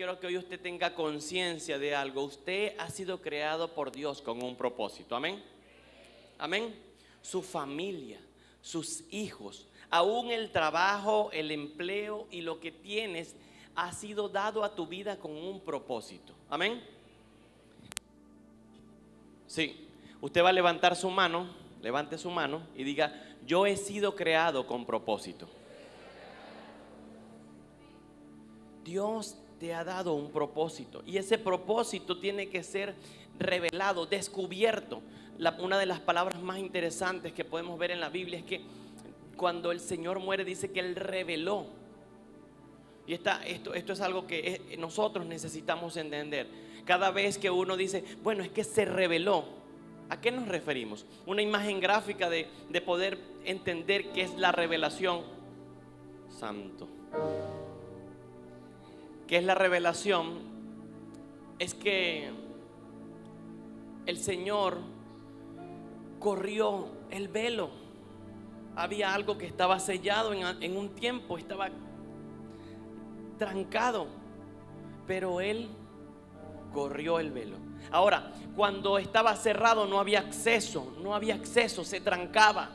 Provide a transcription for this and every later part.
quiero que hoy usted tenga conciencia de algo. Usted ha sido creado por Dios con un propósito. Amén. Amén. Su familia, sus hijos, aún el trabajo, el empleo y lo que tienes ha sido dado a tu vida con un propósito. Amén. Sí, usted va a levantar su mano, levante su mano y diga: yo he sido creado con propósito. Dios te ha dado un propósito y ese propósito tiene que ser revelado, descubierto. Una de las palabras más interesantes que podemos ver en la Biblia es que cuando el Señor muere dice que Él reveló. Y esto es algo que nosotros necesitamos entender. Cada vez que uno dice, bueno, es que se reveló, ¿a qué nos referimos? Una imagen gráfica de poder entender qué es la revelación. Santo. ¿Qué es la revelación? Es que el Señor corrió el velo. Había algo que estaba sellado en un tiempo, estaba trancado, pero Él corrió el velo. Ahora, cuando estaba cerrado no había acceso, se trancaba.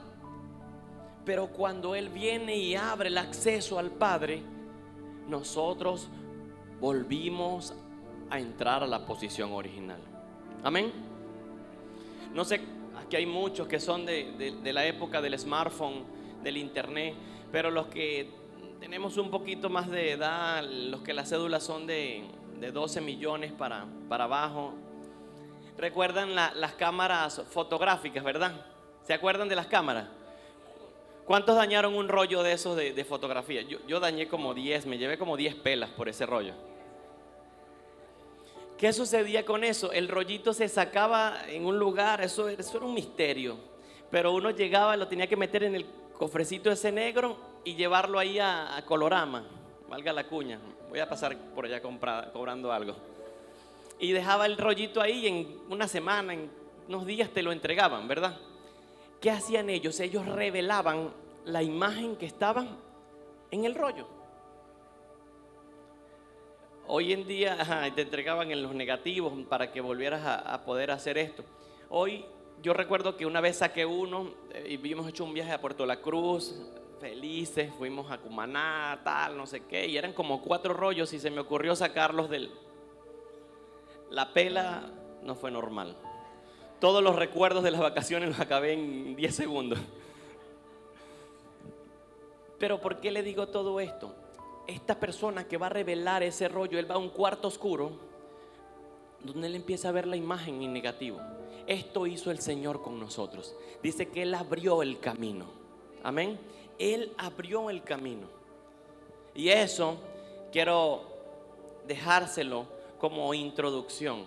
Pero cuando Él viene y abre el acceso al Padre, nosotros volvimos a entrar a la posición original. Amén. No sé, aquí hay muchos que son de la época del smartphone, del internet, pero los que tenemos un poquito más de edad, los que las cédulas son de 12 millones para abajo, recuerdan las cámaras fotográficas, ¿verdad? ¿Se acuerdan de las cámaras? ¿Cuántos dañaron un rollo de esos de fotografía? Yo dañé como 10, me llevé como 10 pelas por ese rollo. ¿Qué sucedía con eso? El rollito se sacaba en un lugar, eso era un misterio. Pero uno llegaba, lo tenía que meter en el cofrecito ese negro y llevarlo ahí a Colorama, valga la cuña. Voy a pasar por allá cobrando algo. Y dejaba el rollito ahí, en una semana, en unos días te lo entregaban, ¿verdad? ¿Qué hacían ellos? Ellos revelaban la imagen que estaba en el rollo. Hoy en día te entregaban en los negativos para que volvieras a poder hacer esto. Hoy yo recuerdo que una vez saqué uno y habíamos hecho un viaje a Puerto La Cruz, felices, fuimos a Cumaná, tal, no sé qué, y eran como 4 rollos y se me ocurrió sacarlos La pela no fue normal. Todos los recuerdos de las vacaciones los acabé en 10 segundos. Pero ¿por qué le digo todo esto? Esta persona que va a revelar ese rollo, él va a un cuarto oscuro donde él empieza a ver la imagen en negativo. Esto hizo el Señor con nosotros. Dice que Él abrió el camino. Amén. Él abrió el camino. Y eso quiero dejárselo como introducción.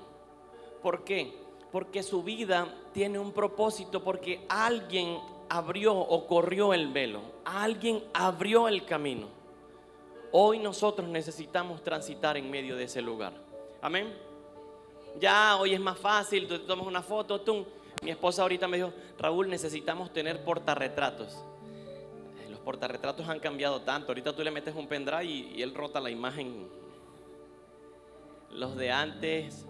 ¿Por qué? Porque su vida tiene un propósito, porque alguien abrió o corrió el velo, alguien abrió el camino. Hoy nosotros necesitamos transitar en medio de ese lugar. Amén. Ya hoy es más fácil, tú tomas una foto, Mi esposa ahorita me dijo, Raúl, necesitamos tener portarretratos. Los portarretratos han cambiado tanto. Ahorita tú le metes un pendrive y él rota la imagen. Los de antes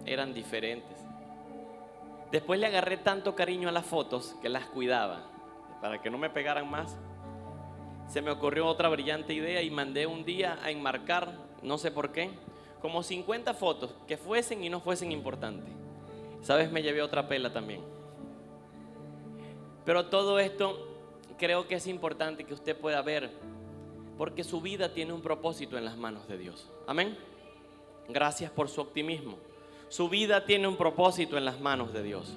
eran diferentes. Después le agarré tanto cariño a las fotos que las cuidaba para que no me pegaran más. Se me ocurrió otra brillante idea y mandé un día a enmarcar, no sé por qué, como 50 fotos que fuesen y no fuesen importantes. Sabes, me llevé otra pela también. Pero todo esto creo que es importante que usted pueda ver, porque su vida tiene un propósito en las manos de Dios. Amén. Gracias por su optimismo. Su vida tiene un propósito en las manos de Dios.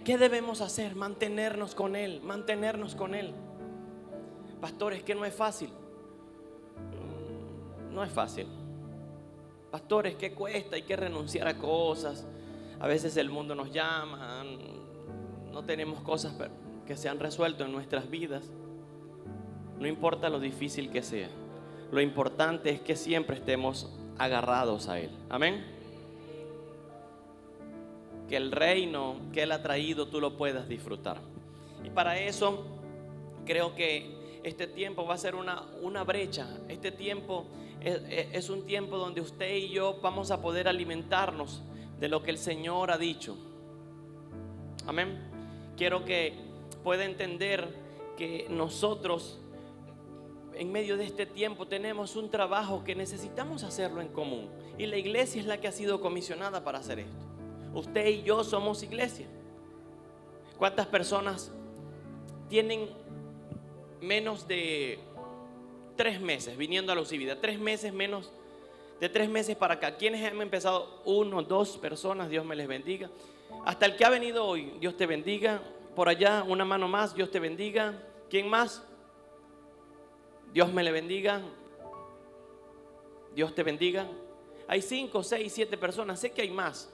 ¿Qué debemos hacer? Mantenernos con Él, mantenernos con Él. Pastor, es que no es fácil. No es fácil. Pastor, es que cuesta, hay que renunciar a cosas. A veces el mundo nos llama, no tenemos cosas que se han resuelto en nuestras vidas. No importa lo difícil que sea, lo importante es que siempre estemos agarrados a Él. Amén. Que el reino que Él ha traído tú lo puedas disfrutar. Y para eso creo que este tiempo va a ser una brecha. Este tiempo es un tiempo donde usted y yo vamos a poder alimentarnos de lo que el Señor ha dicho. Amén. Quiero que pueda entender que nosotros en medio de este tiempo tenemos un trabajo que necesitamos hacerlo en común, y la iglesia es la que ha sido comisionada para hacer esto. Usted y yo somos iglesia. ¿Cuántas personas tienen menos de 3 meses viniendo a Luz y Vida? 3 meses, menos de 3 meses para acá. ¿Quiénes han empezado? 1, 2 personas, Dios me les bendiga. Hasta el que ha venido hoy, Dios te bendiga. Por allá, una mano más, Dios te bendiga. ¿Quién más? Dios me le bendiga. Dios te bendiga. Hay 5, 6, 7 personas. Sé que hay más.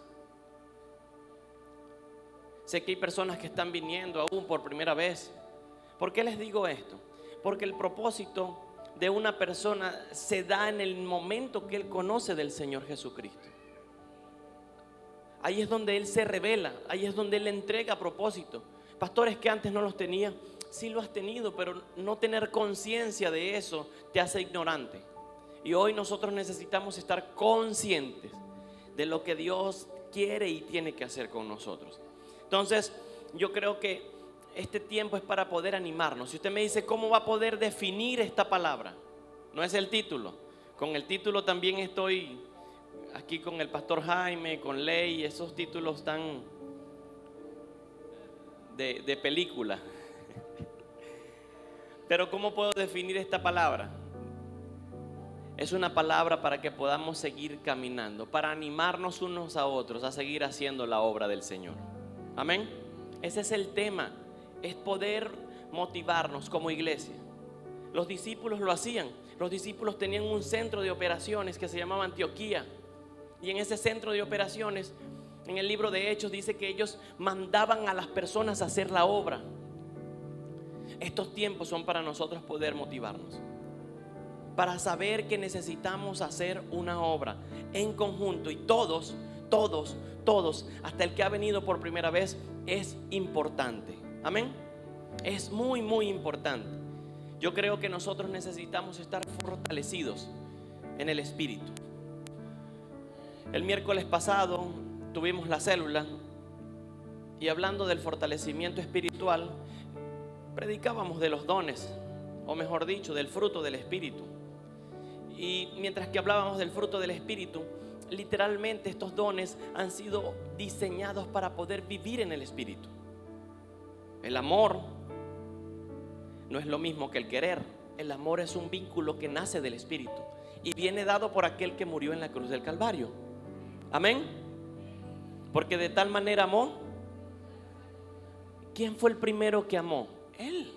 Sé que hay personas que están viniendo aún por primera vez. ¿Por qué les digo esto? Porque el propósito de una persona se da en el momento que él conoce del Señor Jesucristo. Ahí es donde Él se revela, ahí es donde Él entrega propósito. Pastores que antes no los tenía, sí lo has tenido, pero no tener conciencia de eso te hace ignorante. Y hoy nosotros necesitamos estar conscientes de lo que Dios quiere y tiene que hacer con nosotros. Entonces, yo creo que este tiempo es para poder animarnos. Si usted me dice cómo va a poder definir esta palabra, no es el título. Con el título también estoy aquí con el pastor Jaime, con Ley, esos títulos tan de película. Pero ¿cómo puedo definir esta palabra? Es una palabra para que podamos seguir caminando, para animarnos unos a otros a seguir haciendo la obra del Señor. Amén. Ese es el tema, es poder motivarnos como iglesia. Los discípulos lo hacían. Los discípulos tenían un centro de operaciones que se llamaba Antioquía. Y en ese centro de operaciones, en el libro de Hechos dice que ellos mandaban a las personas a hacer la obra. Estos tiempos son para nosotros poder motivarnos, para saber que necesitamos hacer una obra en conjunto, y todos, hasta el que ha venido por primera vez, es importante. Amén. Es muy, muy importante. Yo creo que nosotros necesitamos estar fortalecidos en el Espíritu. El miércoles pasado tuvimos la célula y hablando del fortalecimiento espiritual, predicábamos de los dones, o mejor dicho, del fruto del Espíritu. Y mientras que hablábamos del fruto del Espíritu, literalmente estos dones han sido diseñados para poder vivir en el Espíritu. El amor no es lo mismo que el querer. El amor es un vínculo que nace del Espíritu y viene dado por aquel que murió en la cruz del Calvario. Amén. Porque de tal manera amó. ¿Quién fue el primero que amó? Él.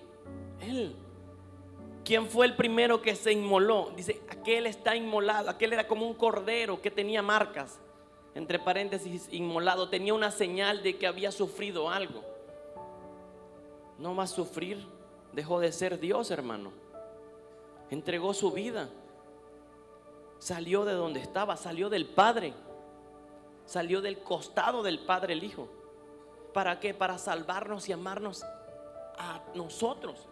¿Quién fue el primero que se inmoló? Dice, aquel está inmolado. Aquel era como un cordero que tenía marcas, entre paréntesis, inmolado. Tenía una señal de que había sufrido algo. No más sufrir, dejó de ser Dios, hermano. Entregó su vida. Salió de donde estaba, salió del Padre. Salió del costado del Padre el Hijo. ¿Para qué? Para salvarnos y amarnos a nosotros.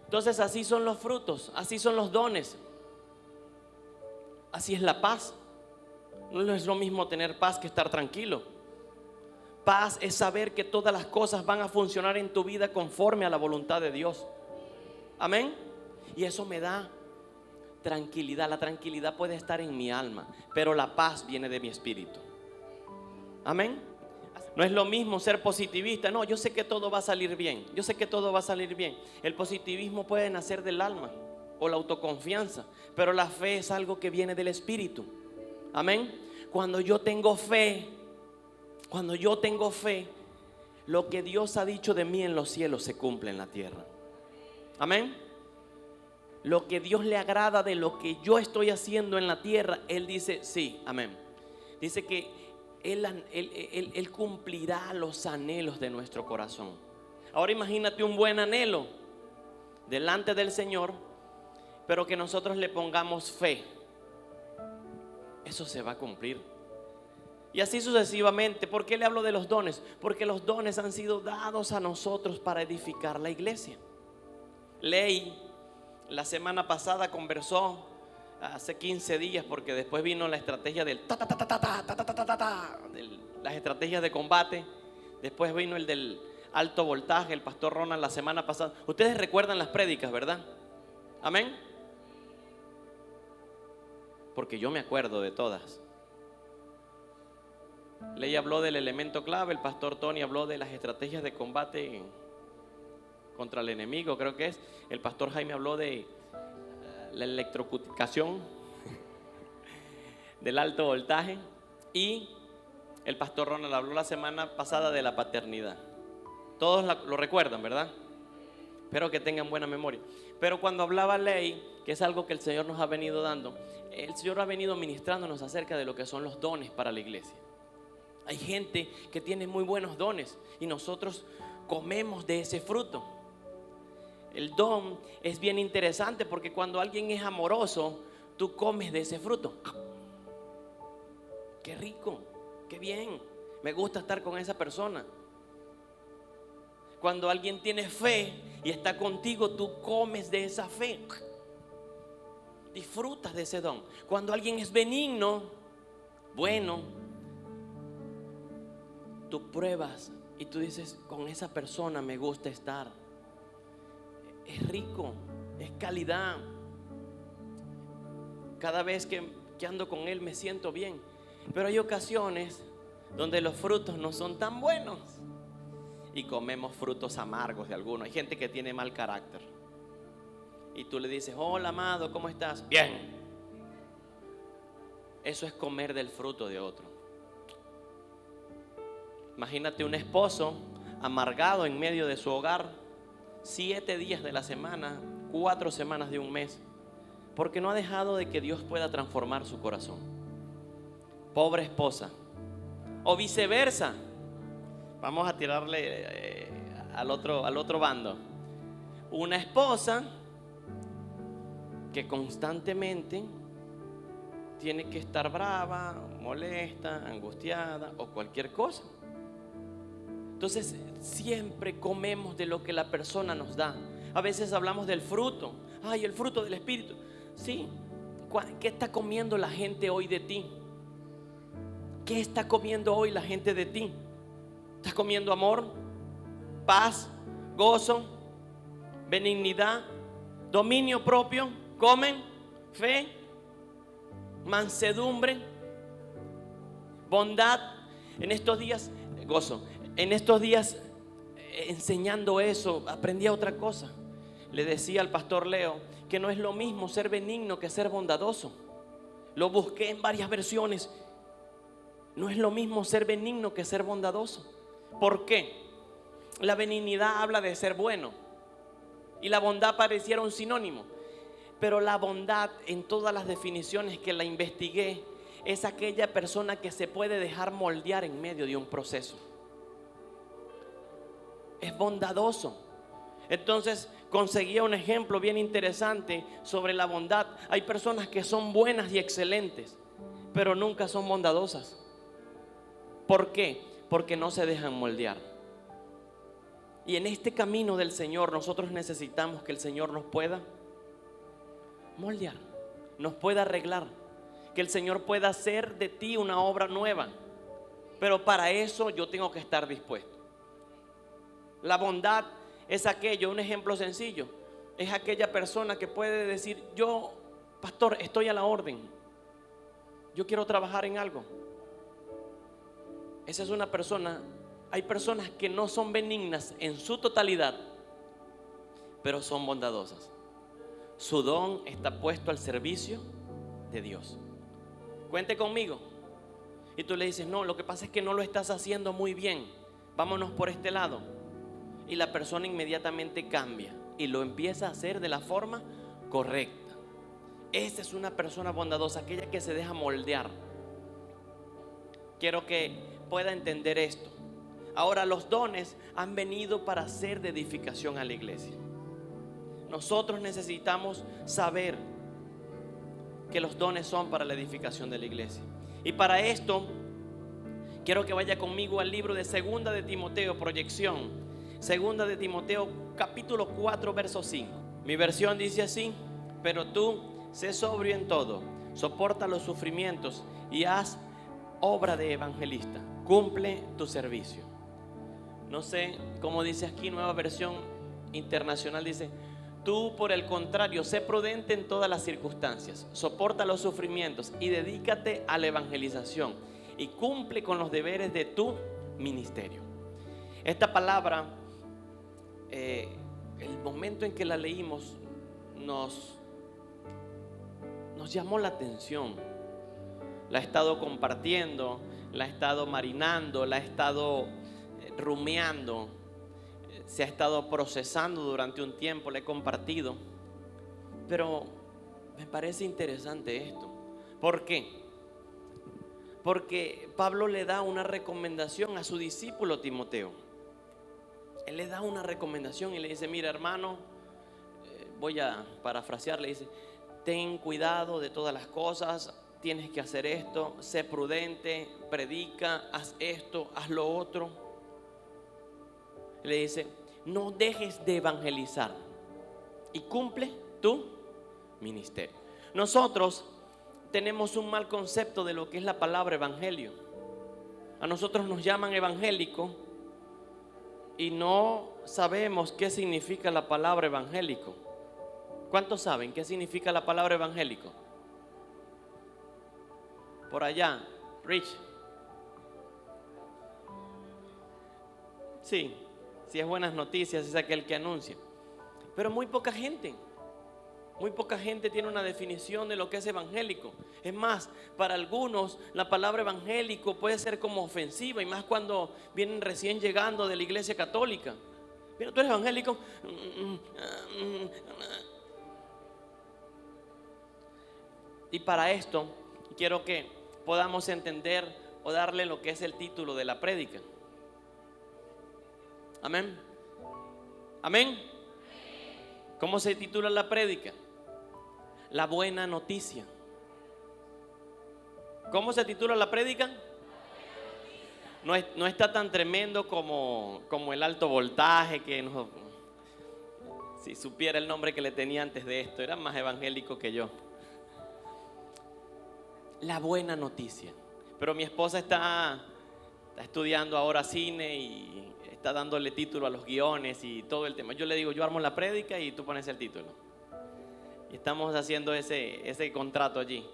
Entonces así son los frutos, así son los dones. Así es la paz. No es lo mismo tener paz que estar tranquilo. Paz es saber que todas las cosas van a funcionar en tu vida conforme a la voluntad de Dios. Amén. Y eso me da tranquilidad. La tranquilidad puede estar en mi alma, pero la paz viene de mi espíritu. Amén. No es lo mismo ser positivista. No, yo sé que todo va a salir bien. Yo sé que todo va a salir bien. El positivismo puede nacer del alma o la autoconfianza, pero la fe es algo que viene del espíritu. Amén. Cuando yo tengo fe, lo que Dios ha dicho de mí en los cielos se cumple en la tierra. Amén. Lo que Dios le agrada de lo que yo estoy haciendo en la tierra, Él dice sí, amén. Dice que Él cumplirá los anhelos de nuestro corazón. Ahora imagínate un buen anhelo delante del Señor, pero que nosotros le pongamos fe. Eso se va a cumplir. Y así sucesivamente. ¿Por qué le hablo de los dones? Porque los dones han sido dados a nosotros para edificar la iglesia. Ley la semana pasada conversó hace 15 días, porque después vino la estrategia del ta ta ta ta ta ta ta ta ta ta ta, las estrategias de combate. Después vino el del alto voltaje, el pastor Ronald la semana pasada. Ustedes recuerdan las prédicas, ¿verdad? Amén. Porque yo me acuerdo de todas. Ley habló del elemento clave, el pastor Tony habló de las estrategias de combate contra el enemigo, creo que es. El pastor Jaime habló de la electrocución del alto voltaje. Y el pastor Ronald habló la semana pasada de la paternidad. Todos lo recuerdan, ¿verdad? Espero que tengan buena memoria. Pero cuando hablaba Ley, que es algo que el Señor nos ha venido dando, el Señor ha venido ministrándonos acerca de lo que son los dones para la iglesia. Hay gente que tiene muy buenos dones y nosotros comemos de ese fruto. El don es bien interesante porque cuando alguien es amoroso, tú comes de ese fruto. Qué rico, qué bien, me gusta estar con esa persona. Cuando alguien tiene fe y está contigo, tú comes de esa fe. Disfrutas de ese don. Cuando alguien es benigno, bueno, tú pruebas y tú dices, con esa persona me gusta estar. Es rico, es calidad. Cada vez que ando con él me siento bien. Pero hay ocasiones donde los frutos no son tan buenos y comemos frutos amargos de algunos. Hay gente que tiene mal carácter y tú le dices, hola amado, ¿cómo estás? Bien. Eso es comer del fruto de otro. Imagínate un esposo amargado en medio de su hogar, 7 días de la semana, 4 semanas de un mes, porque no ha dejado de que Dios pueda transformar su corazón. Pobre esposa. O viceversa. Vamos a tirarle al otro bando. Una esposa que constantemente tiene que estar brava, molesta, angustiada o cualquier cosa. Entonces siempre comemos de lo que la persona nos da. A veces hablamos del fruto. Ay, el fruto del Espíritu. Sí. ¿Qué está comiendo la gente hoy de ti? ¿Qué está comiendo hoy la gente de ti? ¿Estás comiendo amor, paz, gozo, benignidad, dominio propio? ¿Comen fe, mansedumbre, bondad? En estos días, gozo. En estos días, enseñando eso, aprendí otra cosa. Le decía al pastor Leo que no es lo mismo ser benigno que ser bondadoso. Lo busqué en varias versiones. No es lo mismo ser benigno que ser bondadoso. ¿Por qué? La benignidad habla de ser bueno y la bondad pareciera un sinónimo. Pero la bondad, en todas las definiciones que la investigué, es aquella persona que se puede dejar moldear en medio de un proceso. Es bondadoso. Entonces conseguía un ejemplo bien interesante sobre la bondad. Hay personas que son buenas y excelentes, pero nunca son bondadosas. ¿Por qué? Porque no se dejan moldear. Y en este camino del Señor nosotros necesitamos que el Señor nos pueda moldear, nos pueda arreglar, que el Señor pueda hacer de ti una obra nueva. Pero para eso yo tengo que estar dispuesto. La bondad es aquello, un ejemplo sencillo, es aquella persona que puede decir, yo, pastor, estoy a la orden, yo quiero trabajar en algo. Esa es una persona. Hay personas que no son benignas en su totalidad, pero son bondadosas. Su don está puesto al servicio de Dios. Cuente conmigo. Y tú le dices, no, lo que pasa es que no lo estás haciendo muy bien, vámonos por este lado. Y la persona inmediatamente cambia y lo empieza a hacer de la forma correcta. Esa es una persona bondadosa, aquella que se deja moldear. Quiero que pueda entender esto. Ahora, los dones han venido para ser de edificación a la iglesia. Nosotros necesitamos saber que los dones son para la edificación de la iglesia. Y para esto quiero que vaya conmigo al libro de Segunda de Timoteo, proyección. Segunda de Timoteo, capítulo 4, verso 5. Mi versión dice así: pero tú sé sobrio en todo, soporta los sufrimientos y haz obra de evangelista, cumple tu servicio. No sé cómo dice aquí, Nueva Versión Internacional dice: tú, por el contrario, sé prudente en todas las circunstancias, soporta los sufrimientos y dedícate a la evangelización y cumple con los deberes de tu ministerio. Esta palabra, el momento en que la leímos, nos llamó la atención. La he estado compartiendo, la he estado marinando, la he estado rumiando, se ha estado procesando durante un tiempo, la he compartido. Pero me parece interesante esto. ¿Por qué? Porque Pablo le da una recomendación a su discípulo Timoteo. Él le da una recomendación y le dice: mira, hermano, voy a parafrasear, le dice: ten cuidado de todas las cosas, tienes que hacer esto, sé prudente, predica, haz esto, haz lo otro. Le dice: no dejes de evangelizar y cumple tu ministerio. Nosotros tenemos un mal concepto de lo que es la palabra evangelio. A nosotros nos llaman evangélico y no sabemos qué significa la palabra evangélico. ¿Cuántos saben qué significa la palabra evangélico? Por allá, Rich. Sí, si es buenas noticias, es aquel que anuncia. Pero muy poca gente tiene una definición de lo que es evangélico. Es más, para algunos la palabra evangélico puede ser como ofensiva, y más cuando vienen recién llegando de la iglesia católica. Mira, tú eres evangélico. Y para esto quiero que podamos entender o darle lo que es el título de la prédica. Amén. Amén. ¿Cómo se titula la prédica? La buena noticia. ¿Cómo se titula la prédica? No está tan tremendo como el alto voltaje, que no, si supiera el nombre que le tenía antes de esto, era más evangélico que yo. La buena noticia. Pero mi esposa está estudiando ahora cine y está dándole título a los guiones y todo el tema. Yo le digo: yo armo la prédica y tú pones el título. Y estamos haciendo ese contrato allí.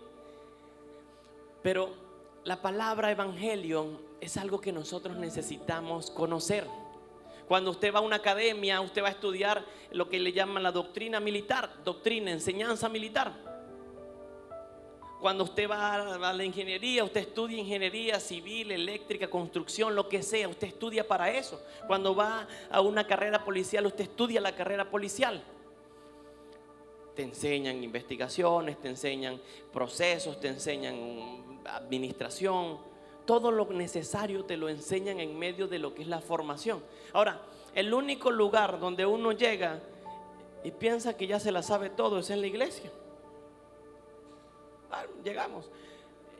Pero la palabra evangelio es algo que nosotros necesitamos conocer. Cuando usted va a una academia, usted va a estudiar lo que le llaman la doctrina militar, doctrina, enseñanza militar. Cuando usted va a la ingeniería, usted estudia ingeniería civil, eléctrica, construcción, lo que sea, usted estudia para eso. Cuando va a una carrera policial, usted estudia la carrera policial. Te enseñan investigaciones, te enseñan procesos, te enseñan administración. Todo lo necesario te lo enseñan en medio de lo que es la formación. Ahora, el único lugar donde uno llega y piensa que ya se la sabe todo es en la iglesia. Llegamos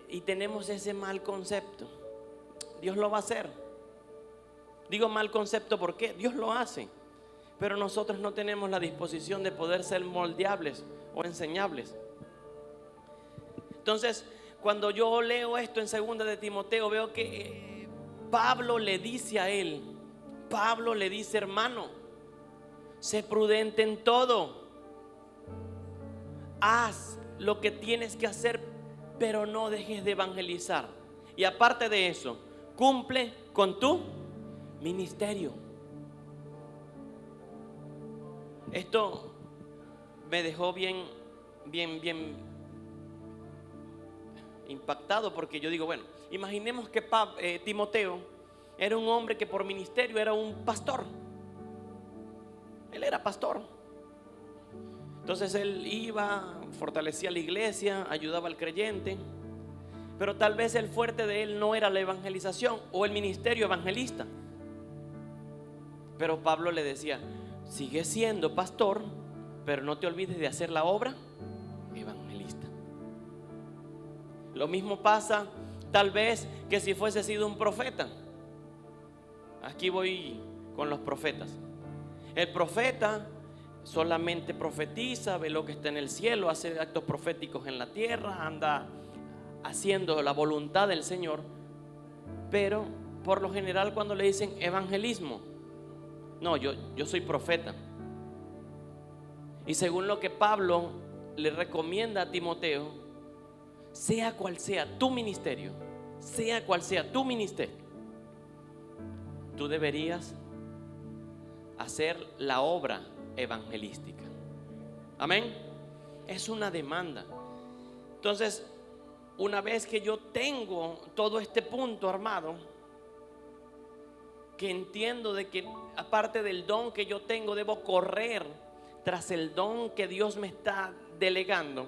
y tenemos ese mal concepto. Dios lo va a hacer. Digo mal concepto porque Dios lo hace, pero nosotros no tenemos la disposición de poder ser moldeables o enseñables. Entonces, cuando yo leo esto en 2 de Timoteo, veo que Pablo le dice a él, Pablo le dice: hermano, sé prudente en todo, haz lo que tienes que hacer, pero no dejes de evangelizar. Y aparte de eso, cumple con tu ministerio. Esto me dejó bien impactado, porque yo digo, bueno, imaginemos que Timoteo era un hombre que por ministerio era un pastor. Él era pastor. Entonces él iba, fortalecía la iglesia, ayudaba al creyente. Pero tal vez el fuerte de él no era la evangelización o el ministerio evangelista. Pero Pablo le decía: sigue siendo pastor, pero no te olvides de hacer la obra evangelista. Lo mismo pasa tal vez que si fuese sido un profeta. Aquí voy con los profetas. El profeta solamente profetiza, ve lo que está en el cielo, hace actos proféticos en la tierra, anda haciendo la voluntad del Señor. Pero por lo general cuando le dicen evangelismo, no, yo soy profeta. Y según lo que Pablo le recomienda a Timoteo, sea cual sea tu ministerio, sea cual sea tu ministerio, tú deberías hacer la obra evangelística. Amén. Es una demanda. Entonces, una vez que yo tengo todo este punto armado, que entiendo de que aparte del don que yo tengo, debo correr tras el don que Dios me está delegando,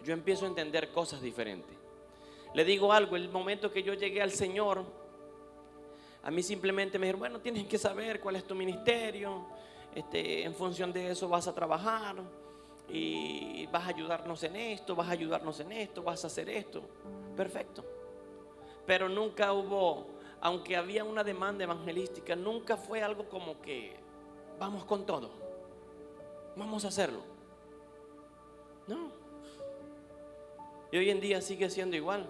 yo empiezo a entender cosas diferentes. Le digo algo, el momento que yo llegué al Señor, a mí simplemente me dijeron, bueno, tienes que saber cuál es tu ministerio, en función de eso vas a trabajar y vas a ayudarnos en esto, vas a ayudarnos en esto, vas a hacer esto. Perfecto. Pero nunca hubo, aunque había una demanda evangelística, nunca fue algo como que vamos con todo, vamos a hacerlo. No. Y hoy en día sigue siendo igual.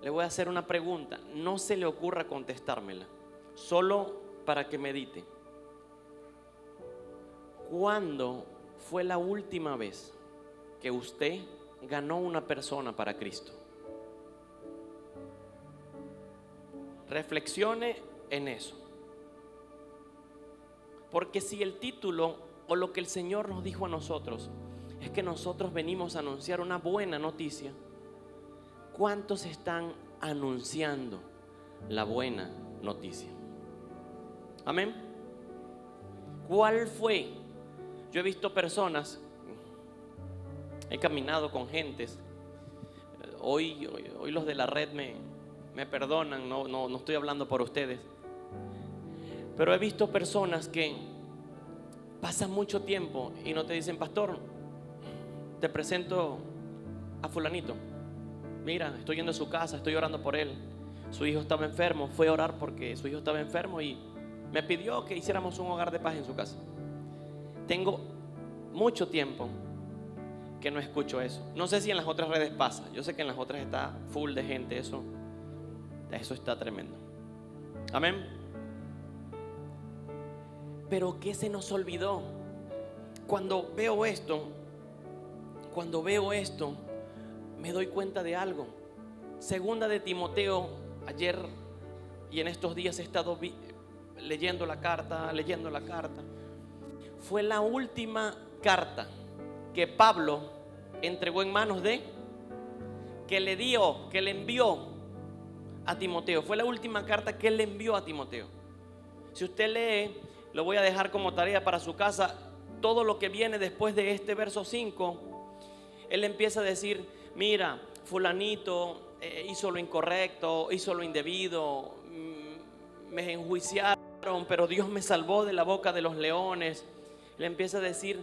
Le voy a hacer una pregunta, no se le ocurra contestármela, solo para que medite. ¿Cuándo fue la última vez que usted ganó una persona para Cristo? Reflexione en eso. Porque si el título o lo que el Señor nos dijo a nosotros es que nosotros venimos a anunciar una buena noticia, ¿cuántos están anunciando la buena noticia? Amén. ¿Cuál fue? Yo he visto personas, he caminado con gentes. Hoy los de la red me perdonan, no estoy hablando por ustedes. Pero he visto personas que pasan mucho tiempo y no te dicen, pastor, te presento a fulanito. Mira, estoy yendo a su casa, estoy orando por él. Su hijo estaba enfermo, fue a orar porque su hijo estaba enfermo y me pidió que hiciéramos un hogar de paz en su casa. Tengo mucho tiempo que no escucho eso. No sé si en las otras redes pasa. Yo sé que en las otras está full de gente. Eso está tremendo. Amén. Pero ¿qué se nos olvidó? Cuando veo esto, me doy cuenta de algo. Segunda de Timoteo, ayer y en estos días he estado leyendo la carta. Fue la última carta que Pablo entregó en manos que le envió a Timoteo. Fue la última carta que él le envió a Timoteo. Si usted lee, lo voy a dejar como tarea para su casa, todo lo que viene después de este verso 5, él empieza a decir, mira, fulanito hizo lo incorrecto, hizo lo indebido, me enjuiciaron, pero Dios me salvó de la boca de los leones. Le empieza a decir,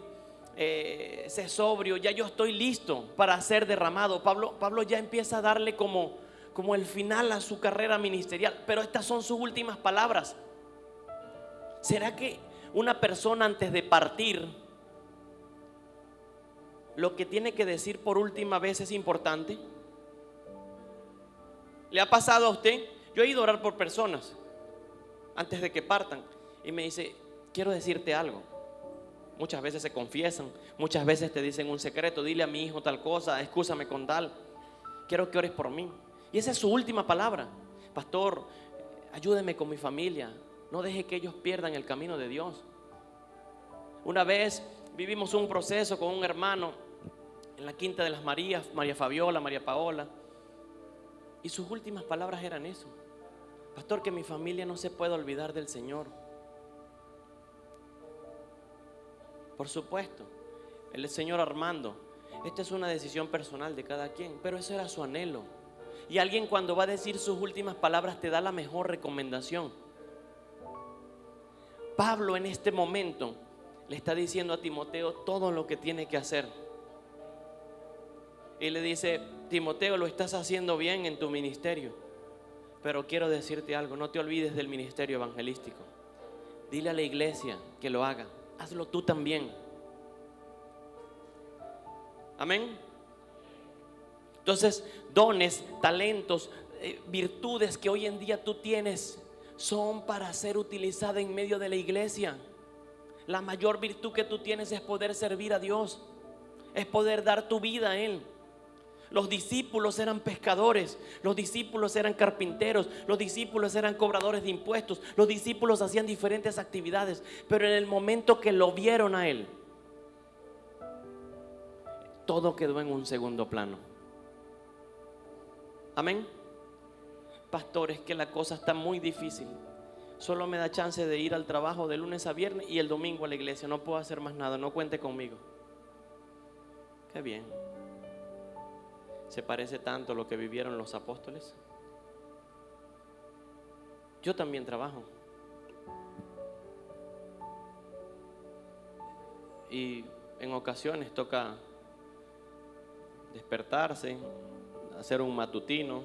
sé sobrio, ya yo estoy listo para ser derramado. Pablo ya empieza a darle como el final a su carrera ministerial, pero estas son sus últimas palabras. ¿Será que una persona antes de partir, lo que tiene que decir por última vez es importante? ¿Le ha pasado a usted? Yo he ido a orar por personas antes de que partan y me dice, quiero decirte algo. Muchas veces se confiesan, muchas veces te dicen un secreto, dile a mi hijo tal cosa, excúsame con tal, quiero que ores por mí. Y esa es su última palabra. Pastor, ayúdeme con mi familia, no deje que ellos pierdan el camino de Dios. Una vez vivimos un proceso con un hermano en la Quinta de las Marías, María Fabiola, María Paola, y sus últimas palabras eran eso: pastor, que mi familia no se pueda olvidar del Señor. Por supuesto, el Señor Armando, esta es una decisión personal de cada quien, pero eso era su anhelo. Y alguien cuando va a decir sus últimas palabras te da la mejor recomendación. Pablo en este momento le está diciendo a Timoteo todo lo que tiene que hacer. Y le dice, Timoteo, lo estás haciendo bien en tu ministerio, pero quiero decirte algo, no te olvides del ministerio evangelístico. Dile a la iglesia que lo haga. Hazlo tú también. Amén. Entonces, dones, talentos, virtudes que hoy en día tú tienes son para ser utilizadas en medio de la iglesia. La mayor virtud que tú tienes es poder servir a Dios, es poder dar tu vida a Él. Los discípulos eran pescadores, los discípulos eran carpinteros, los discípulos eran cobradores de impuestos, los discípulos hacían diferentes actividades, pero en el momento que lo vieron a Él, todo quedó en un segundo plano. Amén. Pastor, es que la cosa está muy difícil. Solo me da chance de ir al trabajo de lunes a viernes y el domingo a la iglesia. No puedo hacer más nada, no cuente conmigo. Qué bien. Se parece tanto a lo que vivieron los apóstoles. Yo también trabajo. Y en ocasiones toca despertarse, hacer un matutino.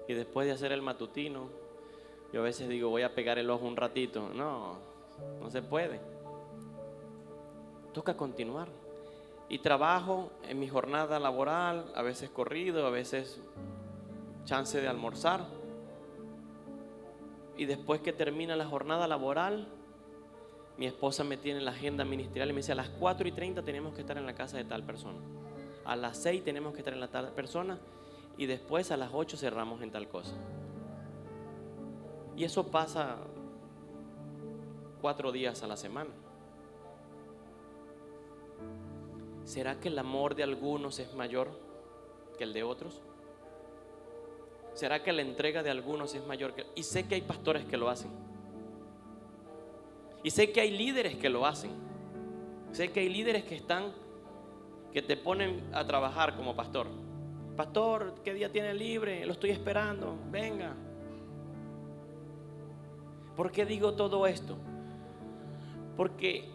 Y después de hacer el matutino, yo a veces digo, voy a pegar el ojo un ratito. No se puede. Toca continuar. Y trabajo en mi jornada laboral, a veces corrido, a veces chance de almorzar. Y después que termina la jornada laboral, mi esposa me tiene la agenda ministerial y me dice: a las 4:30 tenemos que estar en la casa de tal persona, a las 6 tenemos que estar en la tal persona, y después a las 8 cerramos en tal cosa. Y eso pasa 4 días a la semana. ¿Será que el amor de algunos es mayor que el de otros? ¿Será que la entrega de algunos es mayor que... Y sé que hay pastores que lo hacen. Y sé que hay líderes que lo hacen. Sé que hay líderes que te ponen a trabajar como pastor. Pastor, ¿qué día tiene libre? Lo estoy esperando, venga. ¿Por qué digo todo esto? Porque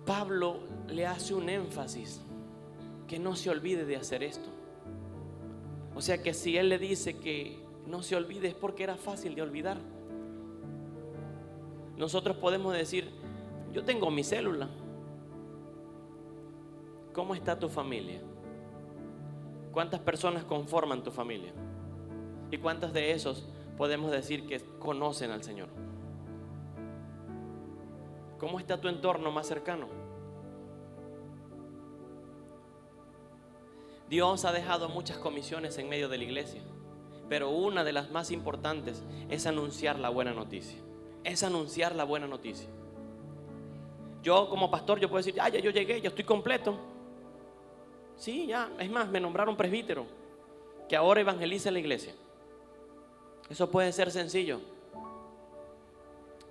Pablo le hace un énfasis, que no se olvide de hacer esto. O sea que si él le dice que no se olvide, es porque era fácil de olvidar. Nosotros podemos decir: yo tengo mi célula. ¿Cómo está tu familia? ¿Cuántas personas conforman tu familia? ¿Y cuántos de esos podemos decir que conocen al Señor? ¿Cómo está tu entorno más cercano? Dios ha dejado muchas comisiones en medio de la iglesia, pero una de las más importantes es anunciar la buena noticia. Es anunciar la buena noticia. Yo como pastor, yo puedo decir: ya yo llegué, ya estoy completo. Sí, ya, es más, me nombraron presbítero, que ahora evangeliza la iglesia. Eso puede ser sencillo,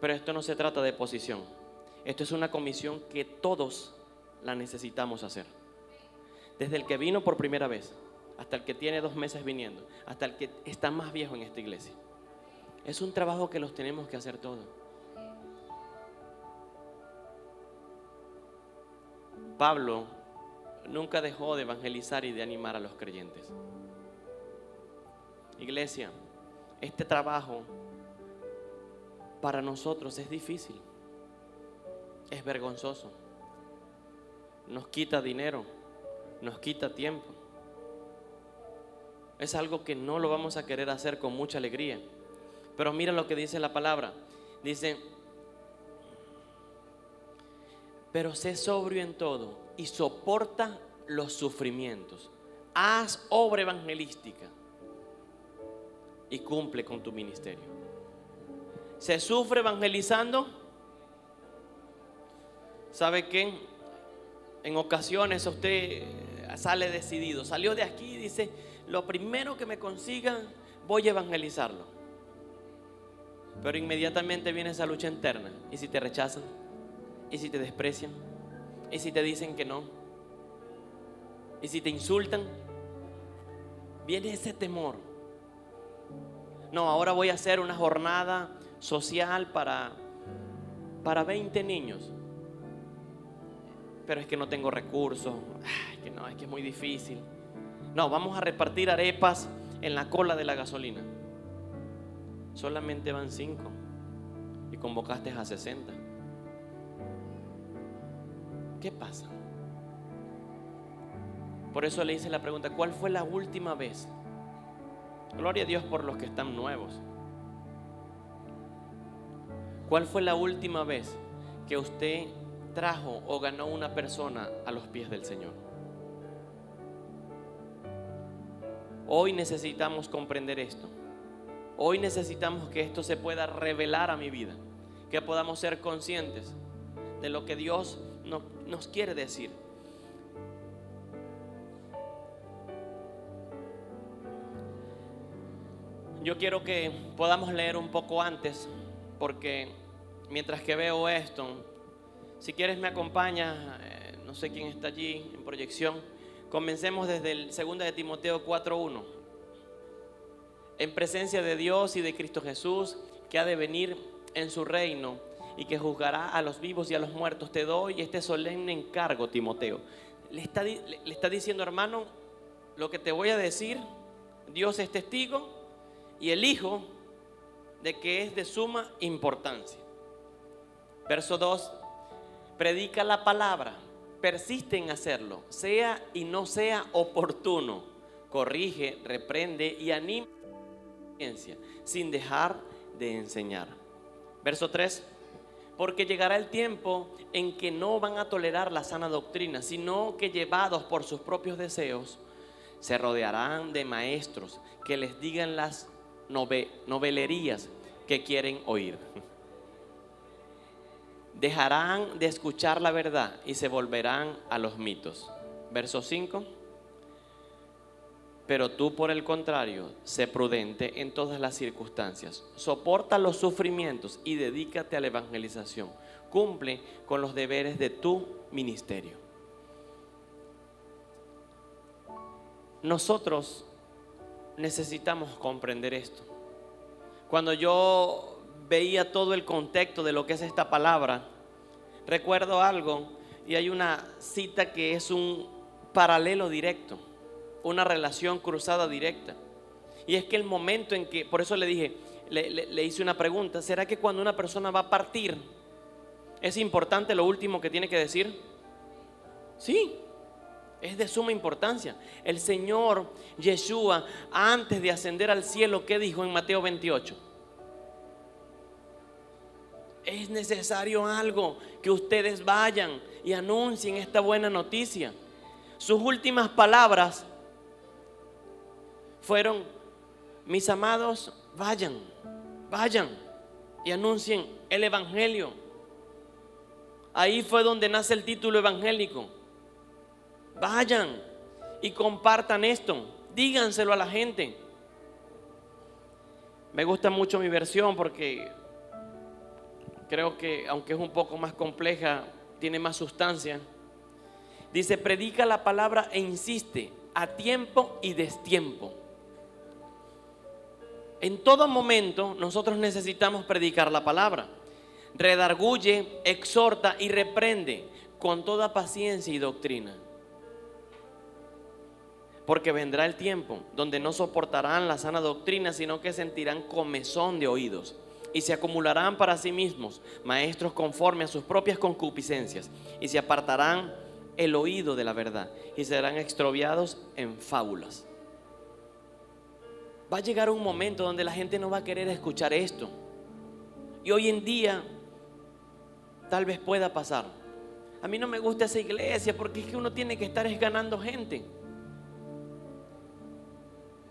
pero esto no se trata de posición. Esto es una comisión que todos la necesitamos hacer. Desde el que vino por primera vez, hasta el que tiene 2 meses viniendo, hasta el que está más viejo en esta iglesia. Es un trabajo que los tenemos que hacer todos. Pablo nunca dejó de evangelizar y de animar a los creyentes. Iglesia, este trabajo para nosotros es difícil, es vergonzoso, nos quita dinero, nos quita tiempo. Es algo que no lo vamos a querer hacer con mucha alegría. Pero mira lo que dice la palabra. Dice: pero sé sobrio en todo y soporta los sufrimientos. Haz obra evangelística y cumple con tu ministerio. ¿Se sufre evangelizando? ¿Sabe qué? En ocasiones usted sale decidido, salió de aquí y dice: lo primero que me consigan voy a evangelizarlo. Pero inmediatamente viene esa lucha interna. ¿Y si te rechazan? ¿Y si te desprecian? ¿Y si te dicen que no? ¿Y si te insultan? Viene ese temor. No, ahora voy a hacer una jornada social para 20 niños. Pero es que no tengo recursos. Que no, es que es muy difícil. No, vamos a repartir arepas en la cola de la gasolina. Solamente van 5. y convocaste a 60. ¿Qué pasa? Por eso le hice la pregunta: ¿cuál fue la última vez? Gloria a Dios por los que están nuevos. ¿Cuál fue la última vez que usted trajo o ganó una persona a los pies del Señor? Hoy necesitamos comprender esto. Hoy necesitamos que esto se pueda revelar a mi vida, que podamos ser conscientes de lo que Dios nos quiere decir. Yo quiero que podamos leer un poco antes, porque mientras que veo esto, si quieres me acompaña, no sé quién está allí en proyección. Comencemos desde el 2 de Timoteo 4:1. En presencia de Dios y de Cristo Jesús, que ha de venir en su reino y que juzgará a los vivos y a los muertos, te doy este solemne encargo, Timoteo. Le está diciendo: hermano, lo que te voy a decir, Dios es testigo y elijo de que es de suma importancia. Verso 2: predica la palabra, persiste en hacerlo, sea y no sea oportuno, corrige, reprende y anima sin dejar de enseñar. Verso 3: porque llegará el tiempo en que no van a tolerar la sana doctrina, sino que, llevados por sus propios deseos, se rodearán de maestros que les digan las novelerías que quieren oír. Dejarán de escuchar la verdad y se volverán a los mitos. Verso 5: pero tú, por el contrario, sé prudente en todas las circunstancias, soporta los sufrimientos y dedícate a la evangelización. Cumple con los deberes de tu ministerio. Nosotros necesitamos comprender esto. Cuando yo veía todo el contexto de lo que es esta palabra, recuerdo algo, y hay una cita que es un paralelo directo, una relación cruzada directa. Y es que el momento en que, por eso le dije, le hice una pregunta: ¿será que cuando una persona va a partir es importante lo último que tiene que decir? Sí, es de suma importancia. El Señor Yeshua, antes de ascender al cielo, ¿qué dijo en Mateo 28? Es necesario algo, que ustedes vayan y anuncien esta buena noticia. Sus últimas palabras fueron: mis amados, vayan y anuncien el evangelio. Ahí fue donde nace el título evangélico. Vayan y compartan esto, díganselo a la gente. Me gusta mucho mi versión porque creo que, aunque es un poco más compleja, tiene más sustancia. Dice: predica la palabra e insiste a tiempo y destiempo. En todo momento nosotros necesitamos predicar la palabra. Redarguye, exhorta y reprende con toda paciencia y doctrina. Porque vendrá el tiempo donde no soportarán la sana doctrina, sino que sentirán comezón de oídos, y se acumularán para sí mismos maestros conforme a sus propias concupiscencias, y se apartarán el oído de la verdad y serán extraviados en fábulas. Va a llegar un momento donde la gente no va a querer escuchar esto. Y hoy en día tal vez pueda pasar. A mí no me gusta esa iglesia porque es que uno tiene que estar ganando gente.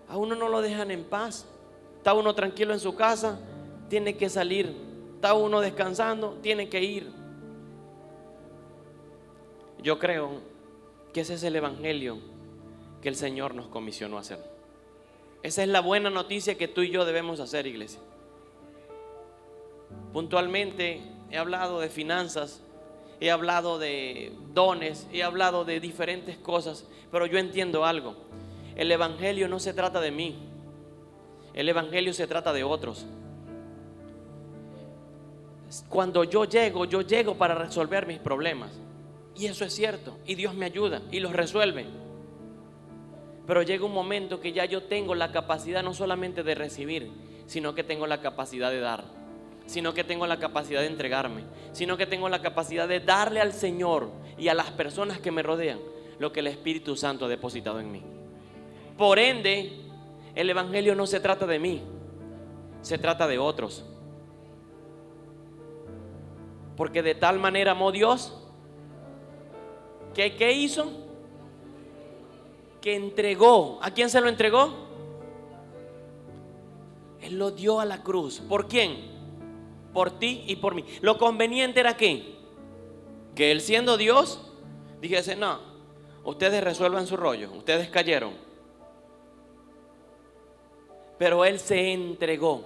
A uno no lo dejan en paz. Está uno tranquilo en su casa, tiene que salir. Está uno descansando, tiene que ir. Yo creo que ese es el evangelio que el Señor nos comisionó a hacer. Esa es la buena noticia que tú y yo debemos hacer, iglesia. Puntualmente he hablado de finanzas, he hablado de dones, he hablado de diferentes cosas, pero yo entiendo algo. El evangelio no se trata de mí, el evangelio se trata de otros. Cuando yo llego para resolver mis problemas, y eso es cierto, y Dios me ayuda y los resuelve. Pero llega un momento que ya yo tengo la capacidad no solamente de recibir, sino que tengo la capacidad de dar. sino que tengo la capacidad de entregarme, sino que tengo la capacidad de darle al Señor y a las personas que me rodean lo que el Espíritu Santo ha depositado en mí. Por ende, el Evangelio no se trata de mí, se trata de otros. Porque de tal manera amó Dios, que ¿qué hizo? Que entregó. ¿A quién se lo entregó? Él lo dio a la cruz. ¿Por quién? Por ti y por mí. Lo conveniente era ¿qué? Que Él, siendo Dios, dijese: no, ustedes resuelvan su rollo, ustedes cayeron. Pero Él se entregó.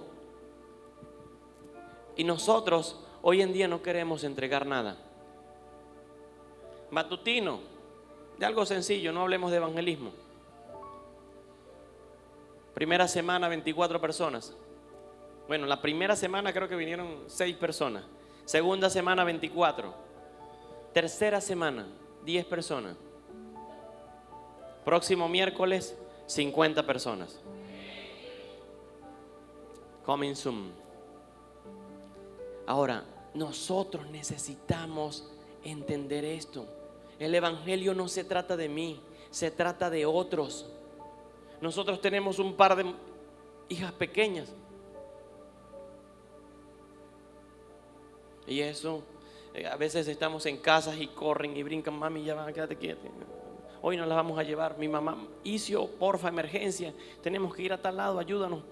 Y nosotros hoy en día no queremos entregar nada. Matutino, de algo sencillo, no hablemos de evangelismo. Primera semana, 24 personas. Bueno, la primera semana creo que vinieron 6 personas. Segunda semana, 24. Tercera semana, 10 personas. Próximo miércoles, 50 personas. Coming soon. Ahora, nosotros necesitamos entender esto. El evangelio no se trata de mí, se trata de otros. Nosotros tenemos un par de hijas pequeñas. Y eso, a veces estamos en casas y corren y brincan: mami, ya va, quédate quieta. Hoy nos las vamos a llevar. Mi mamá: Icio, porfa, emergencia, tenemos que ir a tal lado, ayúdanos.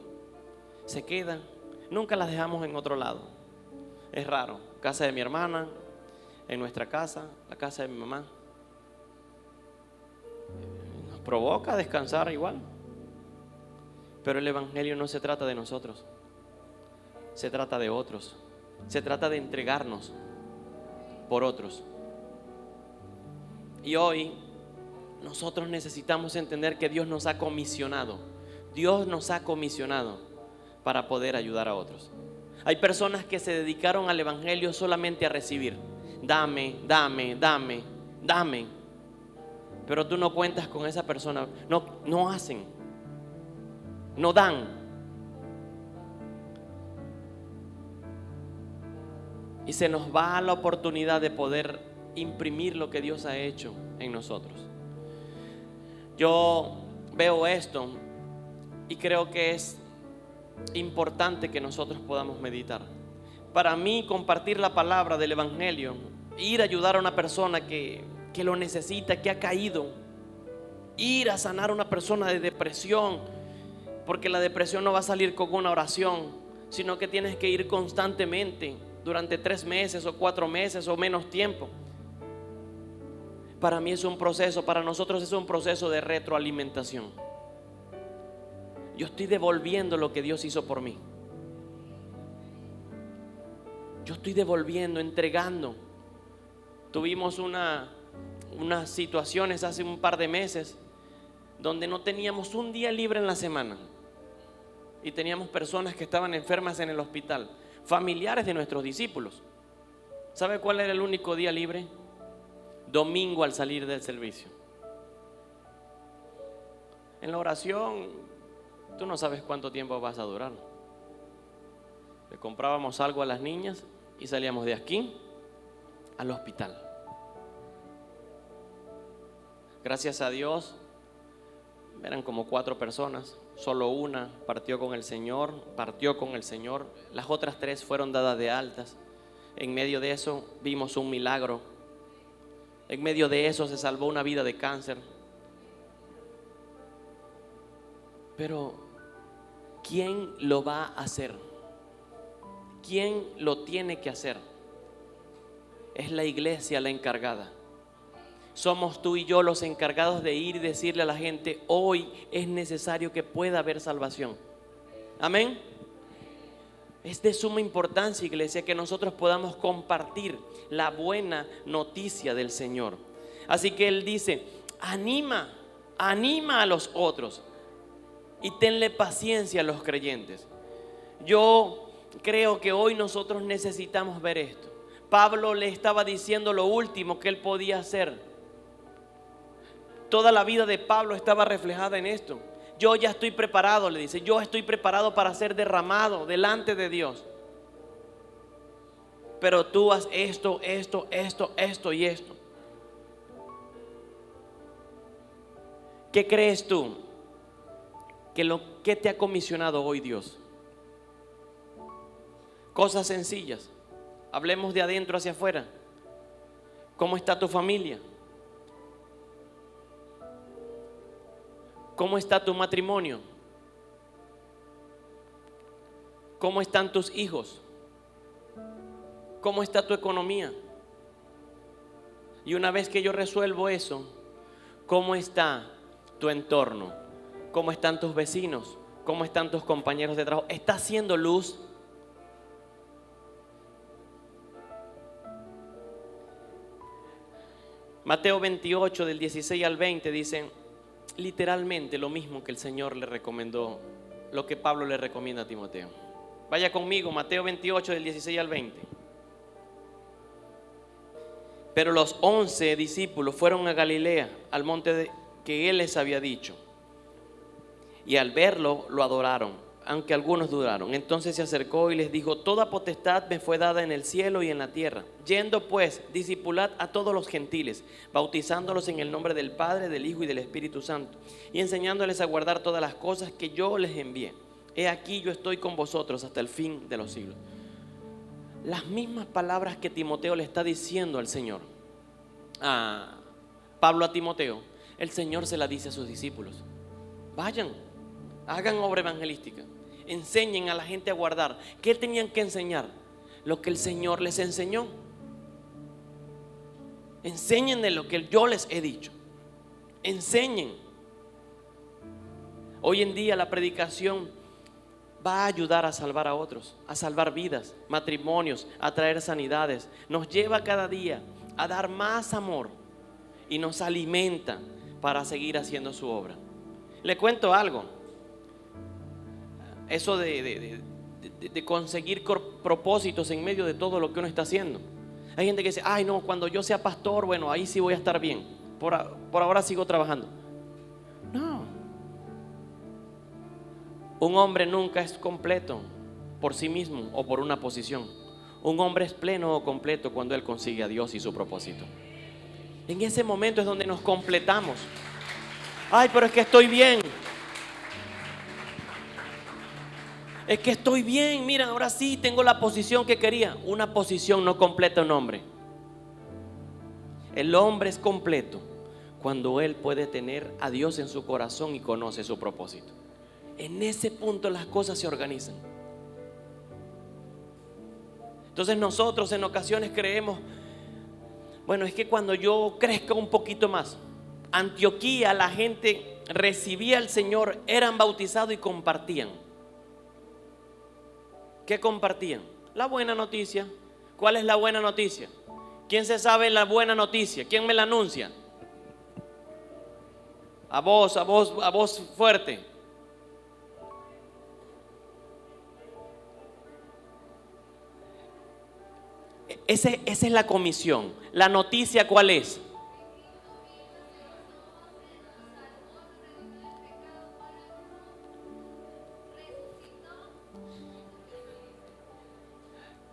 Se quedan. Nunca las dejamos en otro lado. Es raro. Casa de mi hermana, en nuestra casa, la casa de mi mamá. Nos provoca descansar igual. Pero el evangelio no se trata de nosotros, se trata de otros. Se trata de entregarnos por otros. Y hoy nosotros necesitamos entender que Dios nos ha comisionado. Dios nos ha comisionado para poder ayudar a otros. Hay personas que se dedicaron al evangelio solamente a recibir. Dame, dame, dame, dame. Pero tú no cuentas con esa persona. No hacen, no dan. Y se nos va la oportunidad de poder imprimir lo que Dios ha hecho en nosotros. Yo veo esto y creo que es importante que nosotros podamos meditar. Para mí, compartir la palabra del evangelio, ir a ayudar a una persona que lo necesita, que ha caído, ir a sanar a una persona de depresión, porque la depresión no va a salir con una oración, sino que tienes que ir constantemente durante 3 meses o 4 meses o menos tiempo. Para mí es un proceso, para nosotros es un proceso de retroalimentación. Yo estoy devolviendo lo que Dios hizo por mí. Yo estoy devolviendo, entregando. Tuvimos unas situaciones hace un par de meses donde no teníamos un día libre en la semana y teníamos personas que estaban enfermas en el hospital, familiares de nuestros discípulos. ¿Sabe cuál era el único día libre? Domingo al salir del servicio. En la oración, tú no sabes cuánto tiempo vas a durar. Le comprábamos algo a las niñas y salíamos de aquí al hospital. Gracias a Dios, eran como 4 personas. Solo una partió con el Señor. Las otras 3 fueron dadas de altas. En medio de eso vimos un milagro. En medio de eso se salvó una vida de cáncer. Pero ¿quién lo va a hacer? ¿Quién lo tiene que hacer? Es la iglesia la encargada. Somos tú y yo los encargados de ir y decirle a la gente: hoy es necesario que pueda haber salvación. Amén. Es de suma importancia, iglesia, que nosotros podamos compartir la buena noticia del Señor. Así que Él dice: anima a los otros y tenle paciencia a los creyentes. Yo creo que hoy nosotros necesitamos ver esto. Pablo le estaba diciendo lo último que él podía hacer. Toda la vida de Pablo estaba reflejada en esto. Yo ya estoy preparado, le dice. Yo estoy preparado para ser derramado delante de Dios. pero tú haz esto y esto. ¿Qué crees tú que te ha comisionado hoy Dios? Cosas sencillas. Hablemos de adentro hacia afuera. ¿Cómo está tu familia? ¿Cómo está tu matrimonio? ¿Cómo están tus hijos? ¿Cómo está tu economía? Y una vez que yo resuelvo eso, ¿cómo está tu entorno? ¿Cómo están tus vecinos? ¿Cómo están tus compañeros de trabajo? ¿Está haciendo luz? Mateo 28 del 16 al 20 dice literalmente lo mismo que el Señor le recomendó, lo que Pablo le recomienda a Timoteo. Vaya conmigo, Mateo 28 del 16 al 20. Pero los 11 discípulos fueron a Galilea, al monte que él les había dicho. Y al verlo, lo adoraron, aunque algunos dudaron. Entonces se acercó y les dijo: toda potestad me fue dada en el cielo y en la tierra. Yendo pues, discipulad a todos los gentiles, bautizándolos en el nombre del Padre, del Hijo y del Espíritu Santo, y enseñándoles a guardar todas las cosas que yo les envié. He aquí, yo estoy con vosotros hasta el fin de los siglos. Las mismas palabras que Timoteo le está diciendo al Señor, a Pablo a Timoteo, el Señor se la dice a sus discípulos. Vayan, hagan obra evangelística, enseñen a la gente a guardar. ¿Qué tenían que enseñar? Lo que el Señor les enseñó. Enseñen de lo que yo les he dicho. Enseñen. Hoy en día la predicación va a ayudar a salvar a otros, a salvar vidas, matrimonios, a traer sanidades. Nos lleva cada día a dar más amor y nos alimenta para seguir haciendo su obra. Le cuento algo. Eso de conseguir propósitos en medio de todo lo que uno está haciendo. Hay gente que dice: ay no, cuando yo sea pastor, bueno, ahí sí voy a estar bien. Por ahora sigo trabajando. No. Un hombre nunca es completo por sí mismo o por una posición. Un hombre es pleno o completo cuando él consigue a Dios y su propósito. En ese momento es donde nos completamos. Ay, pero es que estoy bien. Es que estoy bien, mira, ahora sí tengo la posición que quería. Una posición no completa un hombre. El hombre es completo cuando él puede tener a Dios en su corazón y conoce su propósito. En ese punto las cosas se organizan. Entonces nosotros en ocasiones creemos: bueno, es que cuando yo crezca un poquito más. Antioquía, la gente recibía al Señor, eran bautizados y compartían. ¿Qué compartían? La buena noticia. ¿Cuál es la buena noticia? ¿Quién se sabe la buena noticia? ¿Quién me la anuncia? A voz fuerte. Esa es la comisión. La noticia, ¿cuál es?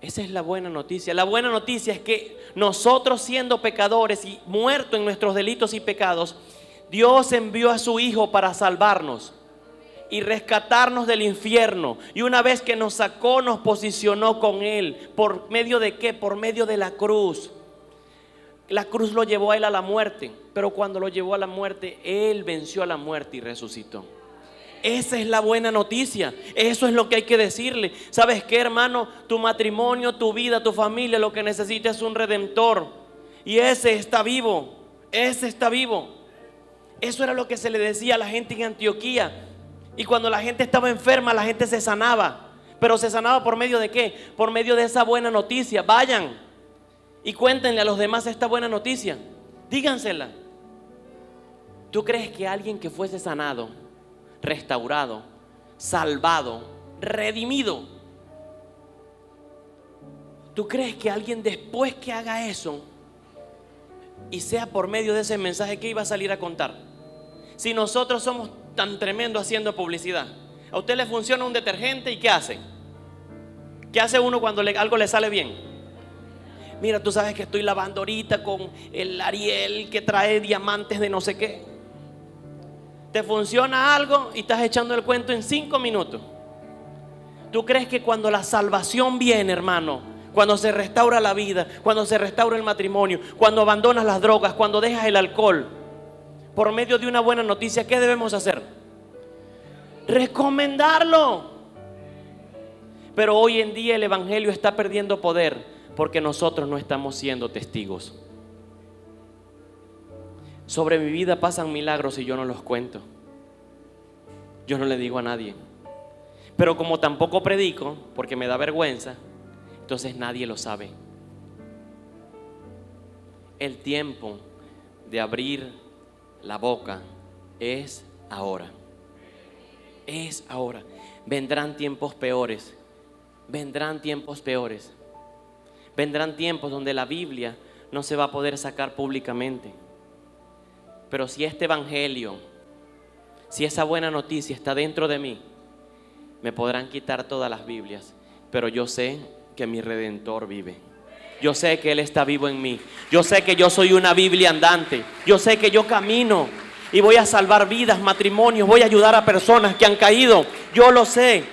Esa es la buena noticia. La buena noticia es que nosotros, siendo pecadores y muertos en nuestros delitos y pecados, Dios envió a su Hijo para salvarnos y rescatarnos del infierno. Y una vez que nos sacó, nos posicionó con Él. ¿Por medio de qué? Por medio de la cruz. La cruz lo llevó a Él a la muerte, pero cuando lo llevó a la muerte, Él venció a la muerte y resucitó. Esa es la buena noticia. Eso es lo que hay que decirle. ¿Sabes qué, hermano? Tu matrimonio, tu vida, tu familia, lo que necesita es un redentor. Y ese está vivo. Ese está vivo. Eso era lo que se le decía a la gente en Antioquía. Y cuando la gente estaba enferma, la gente se sanaba. Pero se sanaba por medio de ¿qué? Por medio de esa buena noticia. Vayan y cuéntenle a los demás esta buena noticia. Dígansela. ¿Tú crees que alguien que fuese sanado, restaurado, salvado, redimido, tú crees que alguien después que haga eso y sea por medio de ese mensaje, qué iba a salir a contar? Si nosotros somos tan tremendos haciendo publicidad, a usted le funciona un detergente y ¿qué hace? ¿Qué hace uno cuando algo le sale bien? Mira, tú sabes que estoy lavando ahorita con el Ariel que trae diamantes de no sé qué. Te funciona algo y estás echando el cuento en 5 minutos. ¿Tú crees que cuando la salvación viene, hermano, cuando se restaura la vida, cuando se restaura el matrimonio, cuando abandonas las drogas, cuando dejas el alcohol, por medio de una buena noticia, qué debemos hacer? Recomendarlo. Pero hoy en día el evangelio está perdiendo poder porque nosotros no estamos siendo testigos. Sobre mi vida pasan milagros y yo no los cuento. Yo no le digo a nadie. Pero como tampoco predico, porque me da vergüenza, entonces nadie lo sabe. El tiempo de abrir la boca es ahora. Es ahora. Vendrán tiempos peores. Vendrán tiempos peores. Vendrán tiempos donde la Biblia no se va a poder sacar públicamente. Pero si este evangelio, si esa buena noticia está dentro de mí, me podrán quitar todas las Biblias, pero yo sé que mi Redentor vive. Yo sé que Él está vivo en mí. Yo sé que yo soy una Biblia andante. Yo sé que yo camino y voy a salvar vidas, matrimonios, voy a ayudar a personas que han caído. Yo lo sé.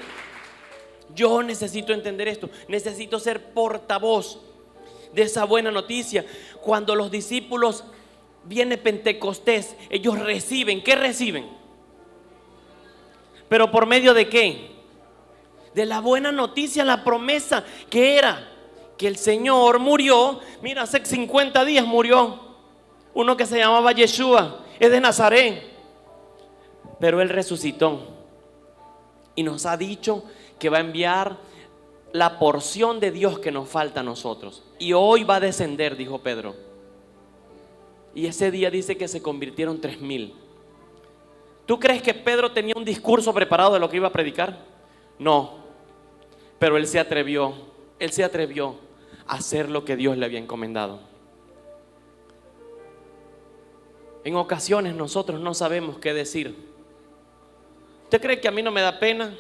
Yo necesito entender esto. Necesito ser portavoz de esa buena noticia. Cuando los discípulos viene Pentecostés, ellos reciben. ¿Qué reciben? ¿Pero por medio de qué? De la buena noticia, la promesa que era que el Señor murió. Mira, hace 50 días murió uno que se llamaba Yeshua, es de Nazaret, pero Él resucitó y nos ha dicho que va a enviar la porción de Dios que nos falta a nosotros. Y hoy va a descender, dijo Pedro. Y ese día dice que se convirtieron 3,000. ¿Tú crees que Pedro tenía un discurso preparado de lo que iba a predicar? No, pero él se atrevió a hacer lo que Dios le había encomendado. En ocasiones nosotros no sabemos qué decir. ¿Usted cree que a mí no me da pena?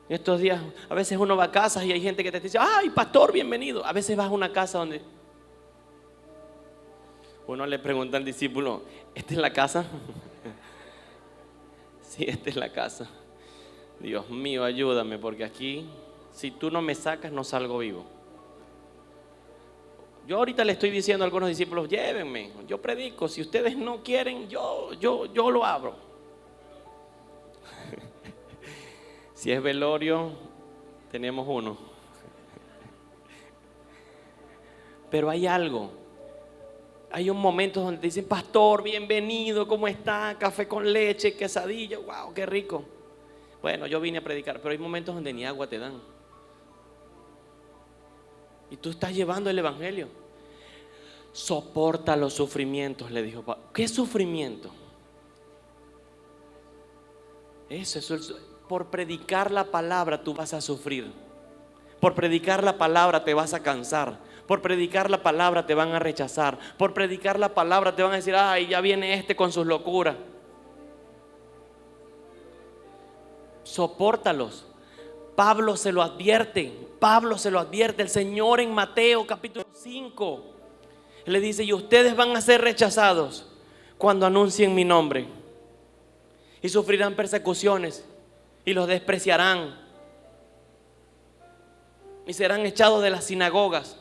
Estos días, a veces uno va a casas y hay gente que te dice: ay, pastor, bienvenido. A veces vas a una casa donde uno le pregunta al discípulo: ¿esta es la casa? Sí, esta es la casa. Dios mío, ayúdame, porque aquí, si tú no me sacas, no salgo vivo. Yo ahorita le estoy diciendo a algunos discípulos: llévenme, yo predico. Si ustedes no quieren, yo lo abro. Si es velorio, tenemos uno. Pero hay algo. Hay un momento donde te dicen: pastor, bienvenido, ¿cómo está? Café con leche, quesadilla, wow, qué rico. Bueno, yo vine a predicar, pero hay momentos donde ni agua te dan. Y tú estás llevando el evangelio. Soporta los sufrimientos, le dijo Pablo. ¿Qué sufrimiento? Eso, por predicar la palabra tú vas a sufrir. Por predicar la palabra te vas a cansar. Por predicar la palabra te van a rechazar. Por predicar la palabra te van a decir: ay, ya viene este con sus locuras. Sopórtalos. Pablo se lo advierte. El Señor en Mateo capítulo 5 le dice: y ustedes van a ser rechazados cuando anuncien mi nombre, y sufrirán persecuciones y los despreciarán y serán echados de las sinagogas.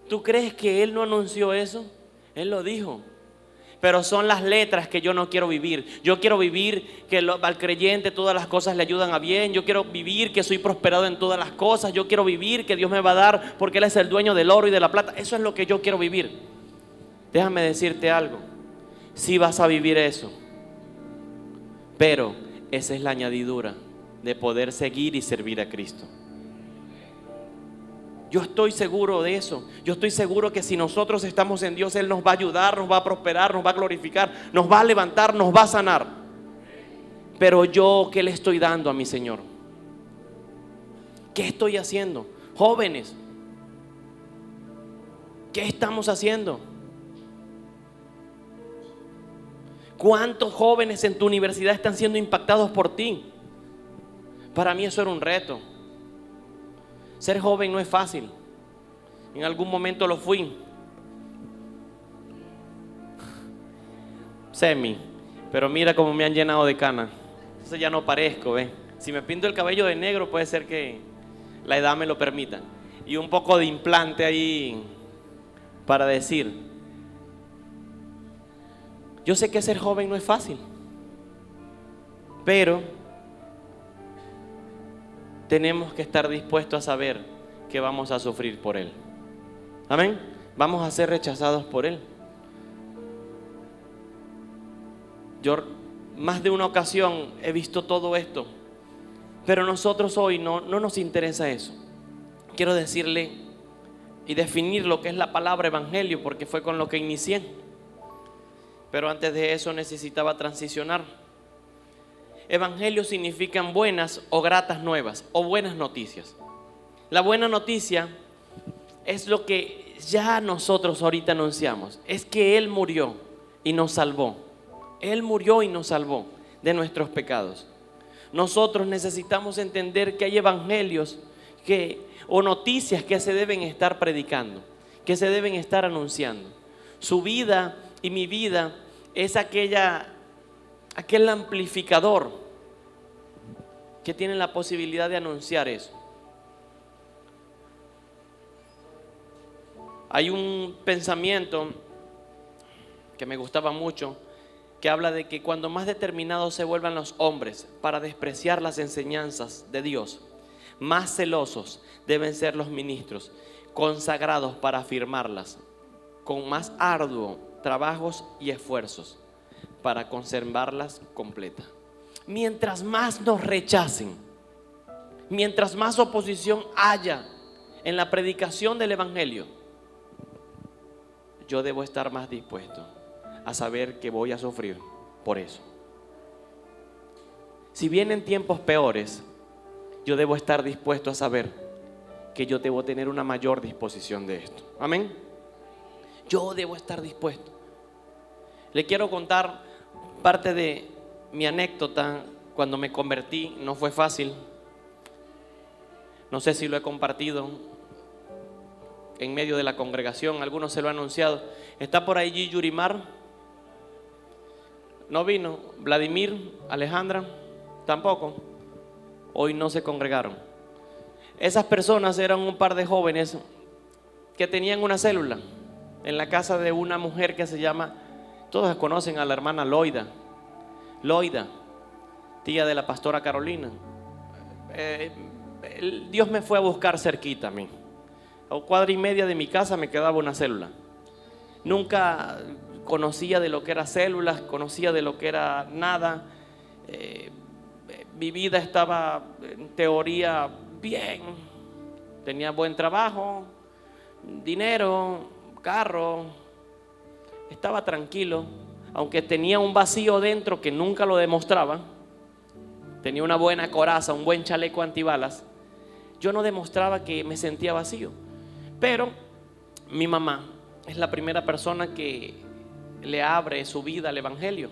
¿Tú crees que Él no anunció eso? Él lo dijo. Pero son las letras que yo no quiero vivir. Yo quiero vivir que al creyente todas las cosas le ayudan a bien. Yo quiero vivir que soy prosperado en todas las cosas. Yo quiero vivir que Dios me va a dar porque Él es el dueño del oro y de la plata. Eso es lo que yo quiero vivir. Déjame decirte algo. Sí vas a vivir eso, pero esa es la añadidura de poder seguir y servir a Cristo. Yo estoy seguro de eso. Yo estoy seguro que si nosotros estamos en Dios, Él nos va a ayudar, nos va a prosperar, nos va a glorificar, nos va a levantar, nos va a sanar. Pero yo, ¿qué le estoy dando a mi Señor? ¿Qué estoy haciendo? Jóvenes, ¿qué estamos haciendo? ¿Cuántos jóvenes en tu universidad están siendo impactados por ti? Para mí eso era un reto. Ser joven no es fácil. En algún momento lo fui. Semi. Pero mira cómo me han llenado de canas. Entonces ya no parezco, ¿ves? Si me pinto el cabello de negro puede ser que la edad me lo permita. Y un poco de implante ahí para decir. Yo sé que ser joven no es fácil. Pero tenemos que estar dispuestos a saber que vamos a sufrir por Él. Amén. Vamos a ser rechazados por Él. Yo más de una ocasión he visto todo esto, pero nosotros hoy no nos interesa eso. Quiero decirle y definir lo que es la palabra evangelio, porque fue con lo que inicié. Pero antes de eso necesitaba transicionar. Evangelio significan buenas o gratas nuevas o buenas noticias. La buena noticia es lo que ya nosotros ahorita anunciamos, es que Él murió y nos salvó. Él murió y nos salvó de nuestros pecados. Nosotros necesitamos entender que hay evangelios o noticias que se deben estar predicando, que se deben estar anunciando. Su vida y mi vida es aquel amplificador que tiene la posibilidad de anunciar eso. Hay un pensamiento que me gustaba mucho, que habla de que cuando más determinados se vuelvan los hombres para despreciar las enseñanzas de Dios, más celosos deben ser los ministros consagrados para afirmarlas, con más arduo trabajos y esfuerzos para conservarlas completas. Mientras más nos rechacen, mientras más oposición haya en la predicación del evangelio, yo debo estar más dispuesto a saber que voy a sufrir por eso. Si vienen tiempos peores, yo debo estar dispuesto a saber que yo debo tener una mayor disposición de esto. Amén. Yo debo estar dispuesto. Le quiero contar parte de mi anécdota cuando me convertí. No fue fácil. No sé si lo he compartido en medio de la congregación. Algunos se lo han anunciado. Está por allí Yurimar. No vino. Vladimir, Alejandra, tampoco. Hoy no se congregaron. Esas personas eran un par de jóvenes que tenían una célula en la casa de una mujer que se llama, todos conocen a la hermana Loida, tía de la pastora Carolina. Dios me fue a buscar cerquita a mí. A cuadra y media de mi casa me quedaba una célula. Nunca conocía de lo que era células, conocía de lo que era nada. Mi vida estaba en teoría bien. Tenía buen trabajo, dinero, carro. Estaba tranquilo, aunque tenía un vacío dentro que nunca lo demostraba. Tenía una buena coraza, un buen chaleco antibalas. Yo no demostraba que me sentía vacío. Pero mi mamá es la primera persona que le abre su vida al evangelio.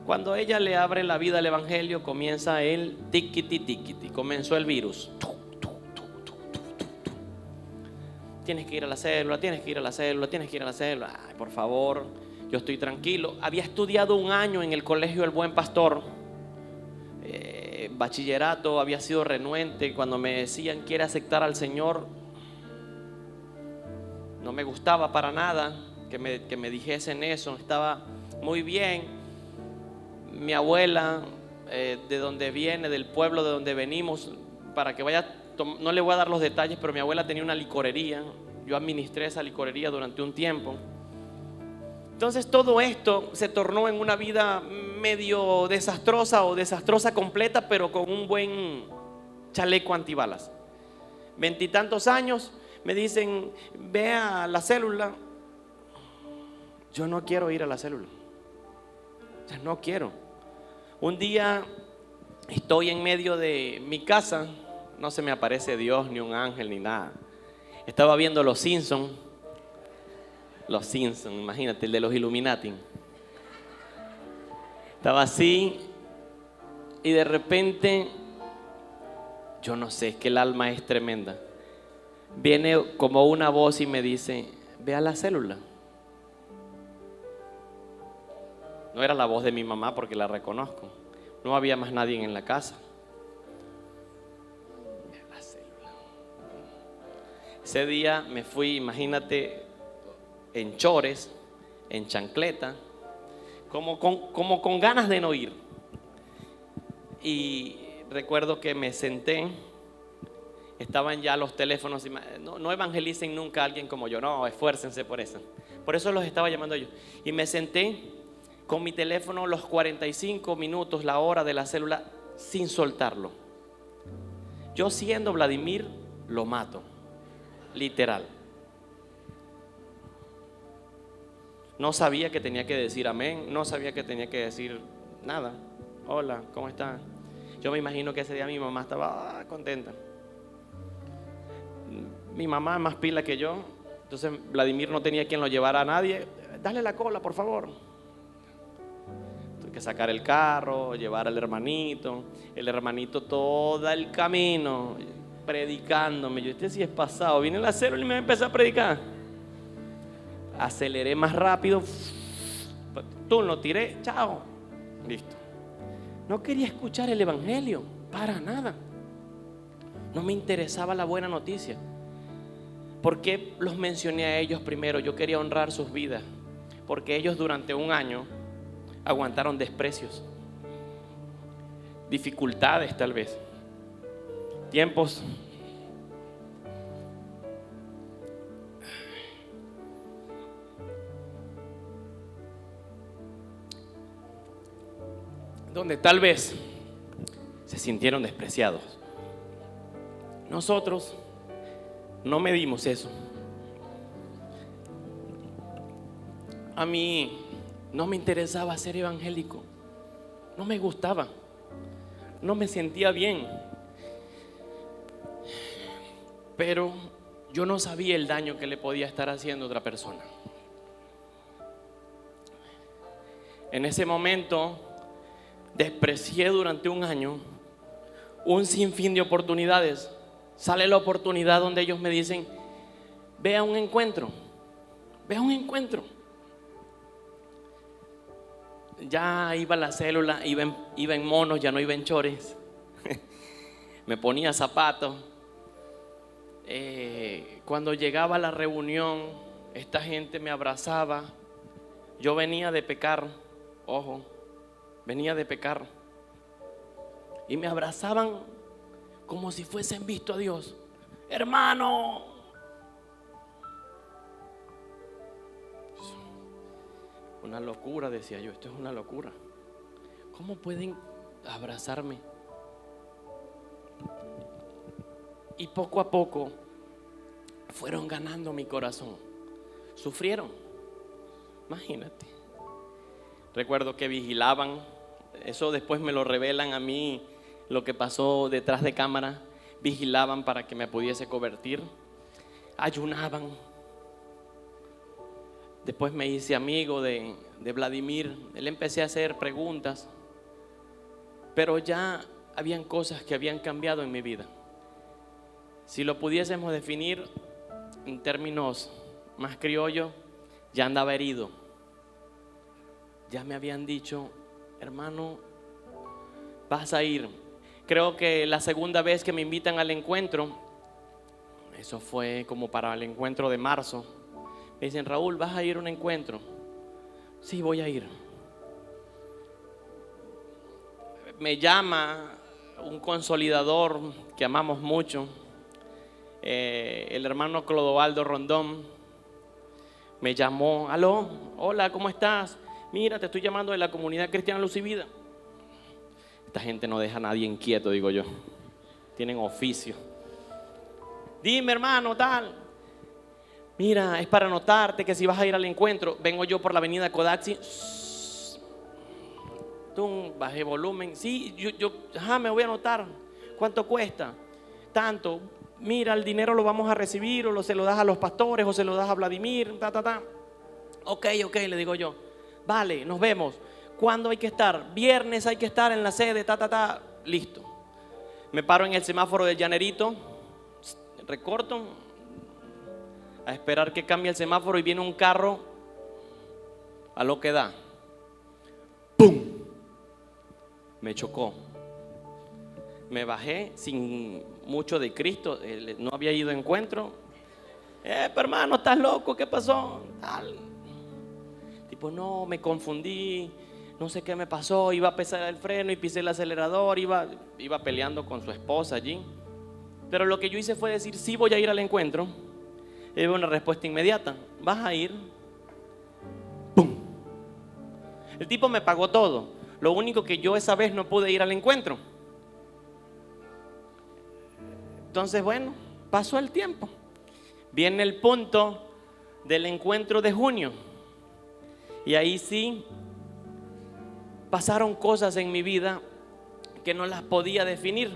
Cuando ella le abre la vida al evangelio, comienza el tiquiti, comenzó el virus. Tienes que ir a la célula, tienes que ir a la célula, tienes que ir a la célula. Ay, por favor, yo estoy tranquilo. Había estudiado un año en el colegio El Buen Pastor, bachillerato, había sido renuente. Cuando me decían quiere aceptar al Señor, no me gustaba para nada que me dijesen eso. Estaba muy bien. Mi abuela, de donde viene, del pueblo de donde venimos, para que vaya, no le voy a dar los detalles, pero mi abuela tenía una licorería. Yo administré esa licorería durante un tiempo. Entonces todo esto se tornó en una vida medio desastrosa o desastrosa completa, pero con un buen chaleco antibalas. 20 y tantos años, me dicen, ve a la célula. Yo no quiero ir a la célula. O sea, no quiero. Un día estoy en medio de mi casa, no se me aparece Dios, ni un ángel, ni nada. Estaba viendo Los Simpsons, imagínate, el de los Illuminati. Estaba así y de repente, yo no sé, es que el alma es tremenda. viene como una voz y me dice: ve a la célula. No era la voz de mi mamá porque la reconozco. No había más nadie en la casa. Ve a la célula. Ese día me fui, imagínate, en chores, en chancleta, como con ganas de no ir. Y recuerdo que me senté. Estaban ya los teléfonos. No evangelicen nunca a alguien como yo. No, esfuércense por eso. Por eso los estaba llamando yo. Y me senté con mi teléfono los 45 minutos, la hora de la célula, sin soltarlo. Yo, siendo Vladimir, lo mato. Literal. No sabía que tenía que decir amén. No sabía que tenía que decir nada. Hola, ¿cómo están? Yo me imagino que ese día mi mamá estaba contenta. Mi mamá es más pila que yo. Entonces Vladimir no tenía quien lo llevara a nadie. Dale la cola, por favor. Tuve que sacar el carro, llevar al hermanito. El hermanito todo el camino predicándome. Yo, este sí es pasado. Vine a la célula y me empezó a predicar. Aceleré más rápido. Tú lo tiré. Chao. Listo. No quería escuchar el evangelio. Para nada. No me interesaba la buena noticia. ¿Por qué los mencioné a ellos primero? Yo quería honrar sus vidas. Porque ellos durante un año aguantaron desprecios, dificultades tal vez, tiempos donde tal vez se sintieron despreciados. Nosotros no medimos eso. A mí no me interesaba ser evangélico. No me gustaba. No me sentía bien. Pero yo no sabía el daño que le podía estar haciendo a otra persona. En ese momento desprecié durante un año un sinfín de oportunidades. Sale la oportunidad donde ellos me dicen: ve a un encuentro. Ve a un encuentro. Ya iba a la célula, iba en monos, ya no iba en chores. Me ponía zapatos. Cuando llegaba a la reunión, esta gente me abrazaba. Yo venía de pecar, ojo, venía de pecar. Y me abrazaban como si fuesen visto a Dios. Hermano. Una locura, decía yo, esto es una locura. ¿Cómo pueden abrazarme? Y poco a poco fueron ganando mi corazón. Sufrieron, imagínate. Recuerdo que vigilaban. Eso después me lo revelan a mí, lo que pasó detrás de cámara. Vigilaban para que me pudiese convertir. Ayunaban. Después me hice amigo de Vladimir. Le empecé a hacer preguntas. Pero ya habían cosas que habían cambiado en mi vida. Si lo pudiésemos definir en términos más criollos, ya andaba herido. Ya me habían dicho: hermano, vas a ir. Creo que la segunda vez que me invitan al encuentro, eso fue como para el encuentro de marzo, me dicen: Raúl, ¿vas a ir a un encuentro? Sí, voy a ir. Me llama un consolidador que amamos mucho, el hermano Clodovaldo Rondón. Me llamó: aló, hola, ¿cómo estás? Mira, te estoy llamando de la comunidad cristiana Luz y Vida. Esta gente no deja a nadie inquieto, digo yo. Tienen oficio. Dime, hermano, tal. Mira, es para anotarte que si vas a ir al encuentro, vengo yo por la avenida Codaxi. Bajé volumen. Sí, me voy a anotar. ¿Cuánto cuesta? Tanto. Mira, el dinero lo vamos a recibir, o se lo das a los pastores, o se lo das a Vladimir. Ok, le digo yo. Vale, nos vemos. ¿Cuándo hay que estar? Viernes hay que estar en la sede, Listo. Me paro en el semáforo del Llanerito, recorto, a esperar que cambie el semáforo y viene un carro a lo que da. ¡Pum! Me chocó. Me bajé sin mucho de Cristo, no había ido a encuentro. Pero hermano, ¿estás loco? ¿Qué pasó? Tal. Tipo, no, me confundí, no sé qué me pasó, iba a pisar el freno y pisé el acelerador, iba peleando con su esposa allí. Pero lo que yo hice fue decir, sí voy a ir al encuentro. Y hubo una respuesta inmediata, ¿vas a ir? ¡Pum! El tipo me pagó todo. Lo único que yo esa vez no pude ir al encuentro. Entonces, bueno, pasó el tiempo. Viene el punto del encuentro de junio. Y ahí sí pasaron cosas en mi vida que no las podía definir.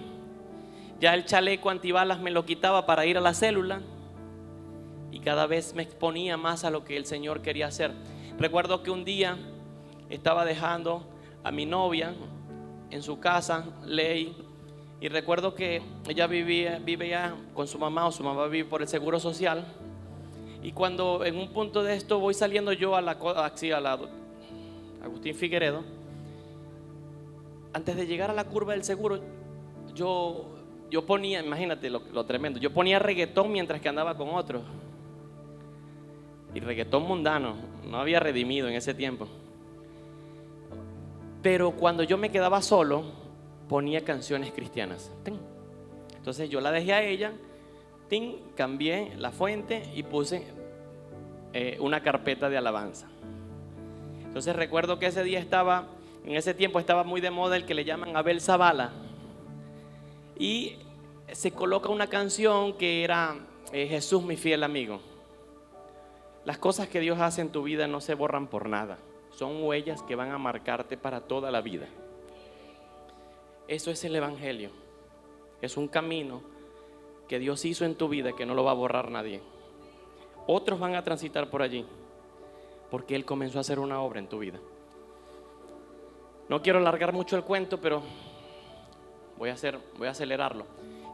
Ya el chaleco antibalas me lo quitaba para ir a la célula y cada vez me exponía más a lo que el Señor quería hacer. Recuerdo que un día estaba dejando a mi novia en su casa, Ley, y recuerdo que ella vive ya con su mamá, o su mamá vive por el Seguro Social. Y cuando en un punto de esto voy saliendo yo a la Agustín Figueredo, antes de llegar a la curva del seguro, yo ponía, imagínate lo tremendo, yo ponía reggaetón mientras que andaba con otros. Y reggaetón mundano, no había redimido en ese tiempo. Pero cuando yo me quedaba solo, ponía canciones cristianas. Entonces yo la dejé a ella, cambié la fuente y puse una carpeta de alabanza. Entonces recuerdo que ese día en ese tiempo estaba muy de moda el que le llaman Abel Zavala. Y se coloca una canción que era Jesús, mi fiel amigo. Las cosas que Dios hace en tu vida no se borran por nada. Son huellas que van a marcarte para toda la vida. Eso es el Evangelio. Es un camino que Dios hizo en tu vida que no lo va a borrar nadie. Otros van a transitar por allí porque Él comenzó a hacer una obra en tu vida. No quiero alargar mucho el cuento, pero voy a acelerarlo.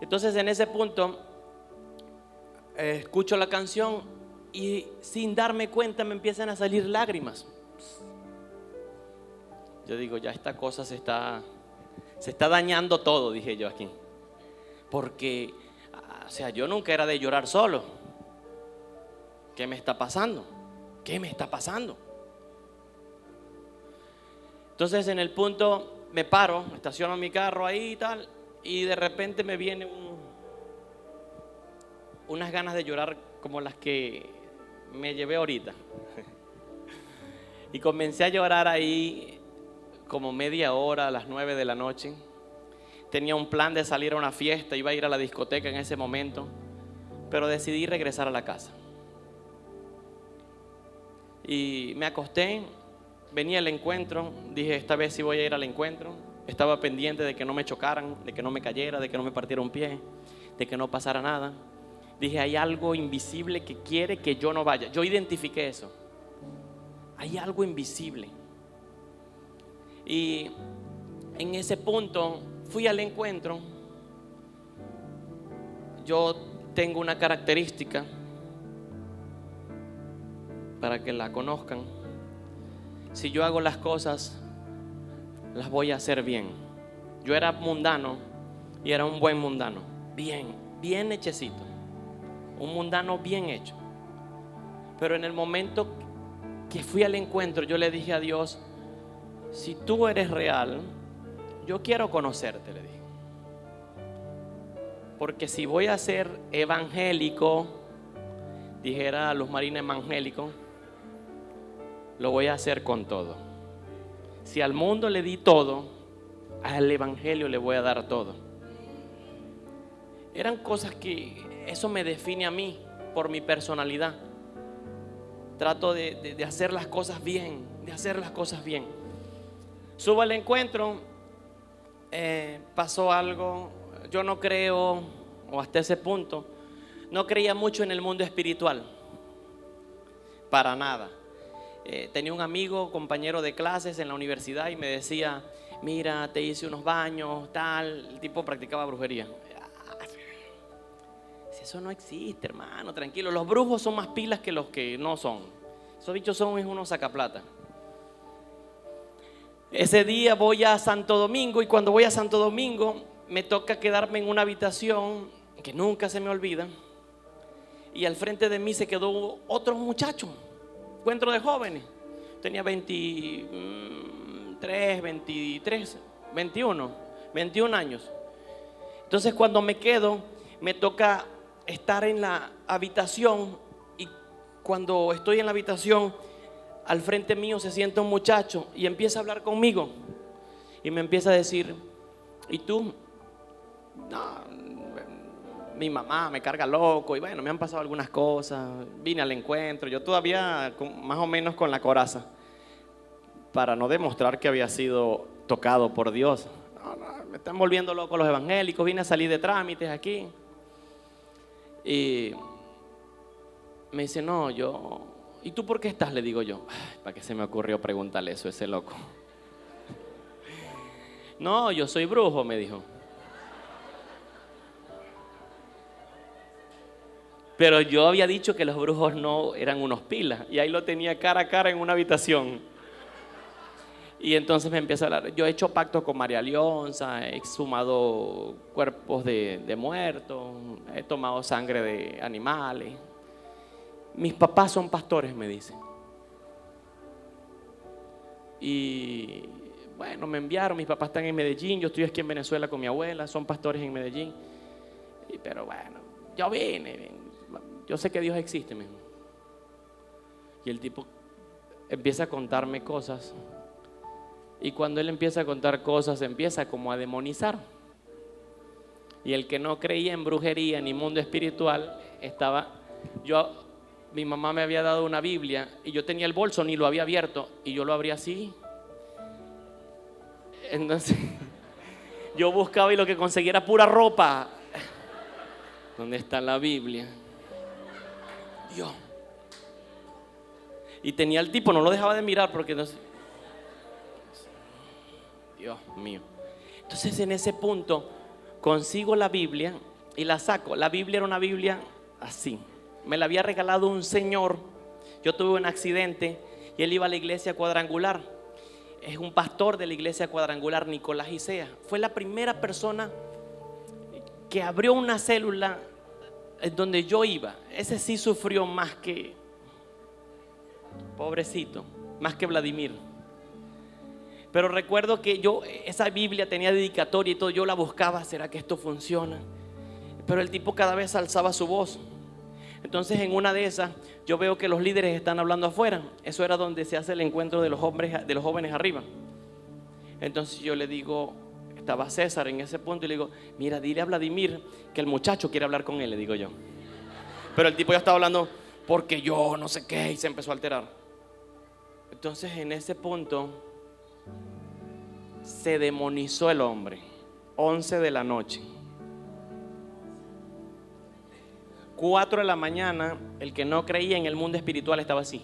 Entonces en ese punto escucho la canción y sin darme cuenta me empiezan a salir lágrimas. Yo digo, ya esta cosa se está dañando todo, dije yo aquí. Porque, o sea, yo nunca era de llorar solo. ¿Qué me está pasando? ¿Qué me está pasando? Entonces en el punto me paro, estaciono mi carro ahí y tal, y de repente me viene unas ganas de llorar como las que me llevé ahorita. Y comencé a llorar ahí como media hora, a las 9 de la noche. Tenía un plan de salir a una fiesta, iba a ir a la discoteca en ese momento, pero decidí regresar a la casa. Y me acosté, venía el encuentro, dije esta vez sí voy a ir al encuentro. Estaba pendiente de que no me chocaran, de que no me cayera, de que no me partiera un pie, de que no pasara nada. Dije, hay algo invisible que quiere que yo no vaya. Yo identifiqué eso. Hay algo invisible. Y en ese punto fui al encuentro. Yo tengo una característica, para que la conozcan. Si yo hago las cosas, las voy a hacer bien. Yo era mundano y era un buen mundano. Bien hechecito. Un mundano bien hecho. Pero en el momento que fui al encuentro, yo le dije a Dios, si tú eres real, yo quiero conocerte, le dije. Porque si voy a ser evangélico, dijera Luz Marina evangélico, lo voy a hacer con todo. Si al mundo le di todo, al evangelio le voy a dar todo. Eran cosas que eso me define a mí por mi personalidad. Trato de hacer las cosas bien, Subo al encuentro, pasó algo. Yo no creo, o hasta ese punto, no creía mucho en el mundo espiritual. Para nada. Tenía un amigo, compañero de clases en la universidad y me decía, mira, te hice unos baños, tal. El tipo practicaba brujería. Eso no existe, hermano, tranquilo. Los brujos son más pilas que los que no son. Esos bichos son unos sacaplata. Ese día voy a Santo Domingo y cuando voy a Santo Domingo me toca quedarme en una habitación que nunca se me olvida. Y al frente de mí se quedó otro muchacho, encuentro de jóvenes. Tenía 23, 23, 21 años. Entonces cuando me quedo, me toca estar en la habitación. Y cuando estoy en la habitación, al frente mío se sienta un muchacho y empieza a hablar conmigo. Y me empieza a decir: ¿y tú? No, mi mamá me carga loco y bueno, me han pasado algunas cosas. Vine al encuentro, yo todavía más o menos con la coraza, para no demostrar que había sido tocado por Dios. No, me están volviendo loco los evangélicos, vine a salir de trámites aquí. Y me dice: no, ¿y tú por qué estás? Le digo yo. ¿Para qué se me ocurrió preguntarle eso a ese loco? No, yo soy brujo, me dijo. Pero yo había dicho que los brujos no eran unos pilas. Y ahí lo tenía cara a cara en una habitación. Y entonces me empieza a hablar. Yo he hecho pactos con María Leonza, he exhumado cuerpos de muertos, he tomado sangre de animales. Mis papás son pastores, me dice. Y bueno, me enviaron, mis papás están en Medellín, yo estoy aquí en Venezuela con mi abuela, son pastores en Medellín. Pero bueno, yo vine, yo sé que Dios existe, mismo. Y el tipo empieza a contarme cosas. Y cuando él empieza a contar cosas, empieza como a demonizar. Y el que no creía en brujería ni mundo espiritual, mi mamá me había dado una Biblia y yo tenía el bolso, ni lo había abierto, y yo lo abría así. Entonces yo buscaba y lo que conseguía era pura ropa. ¿Dónde está la Biblia? Dios. Y tenía el tipo, no lo dejaba de mirar porque no sé. Dios mío. Entonces en ese punto consigo la Biblia y la saco. La Biblia era una Biblia así. Me la había regalado un señor. Yo tuve un accidente y él iba a la iglesia cuadrangular. Es un pastor de la iglesia cuadrangular, Nicolás Isea. Fue la primera persona que abrió una célula donde yo iba. Ese sí sufrió más que, pobrecito, más que Vladimir. Pero recuerdo que esa Biblia tenía dedicatoria y todo, yo la buscaba, ¿será que esto funciona? Pero el tipo cada vez alzaba su voz. Entonces en una de esas yo veo que los líderes están hablando afuera. Eso era donde se hace el encuentro de los jóvenes arriba. Entonces yo le digo, estaba César en ese punto, y le digo: mira, dile a Vladimir que el muchacho quiere hablar con él, le digo yo. Pero el tipo ya estaba hablando porque yo no sé qué, y se empezó a alterar. Entonces en ese punto se demonizó el hombre. 11 de la noche, 4 de la mañana, el que no creía en el mundo espiritual estaba así.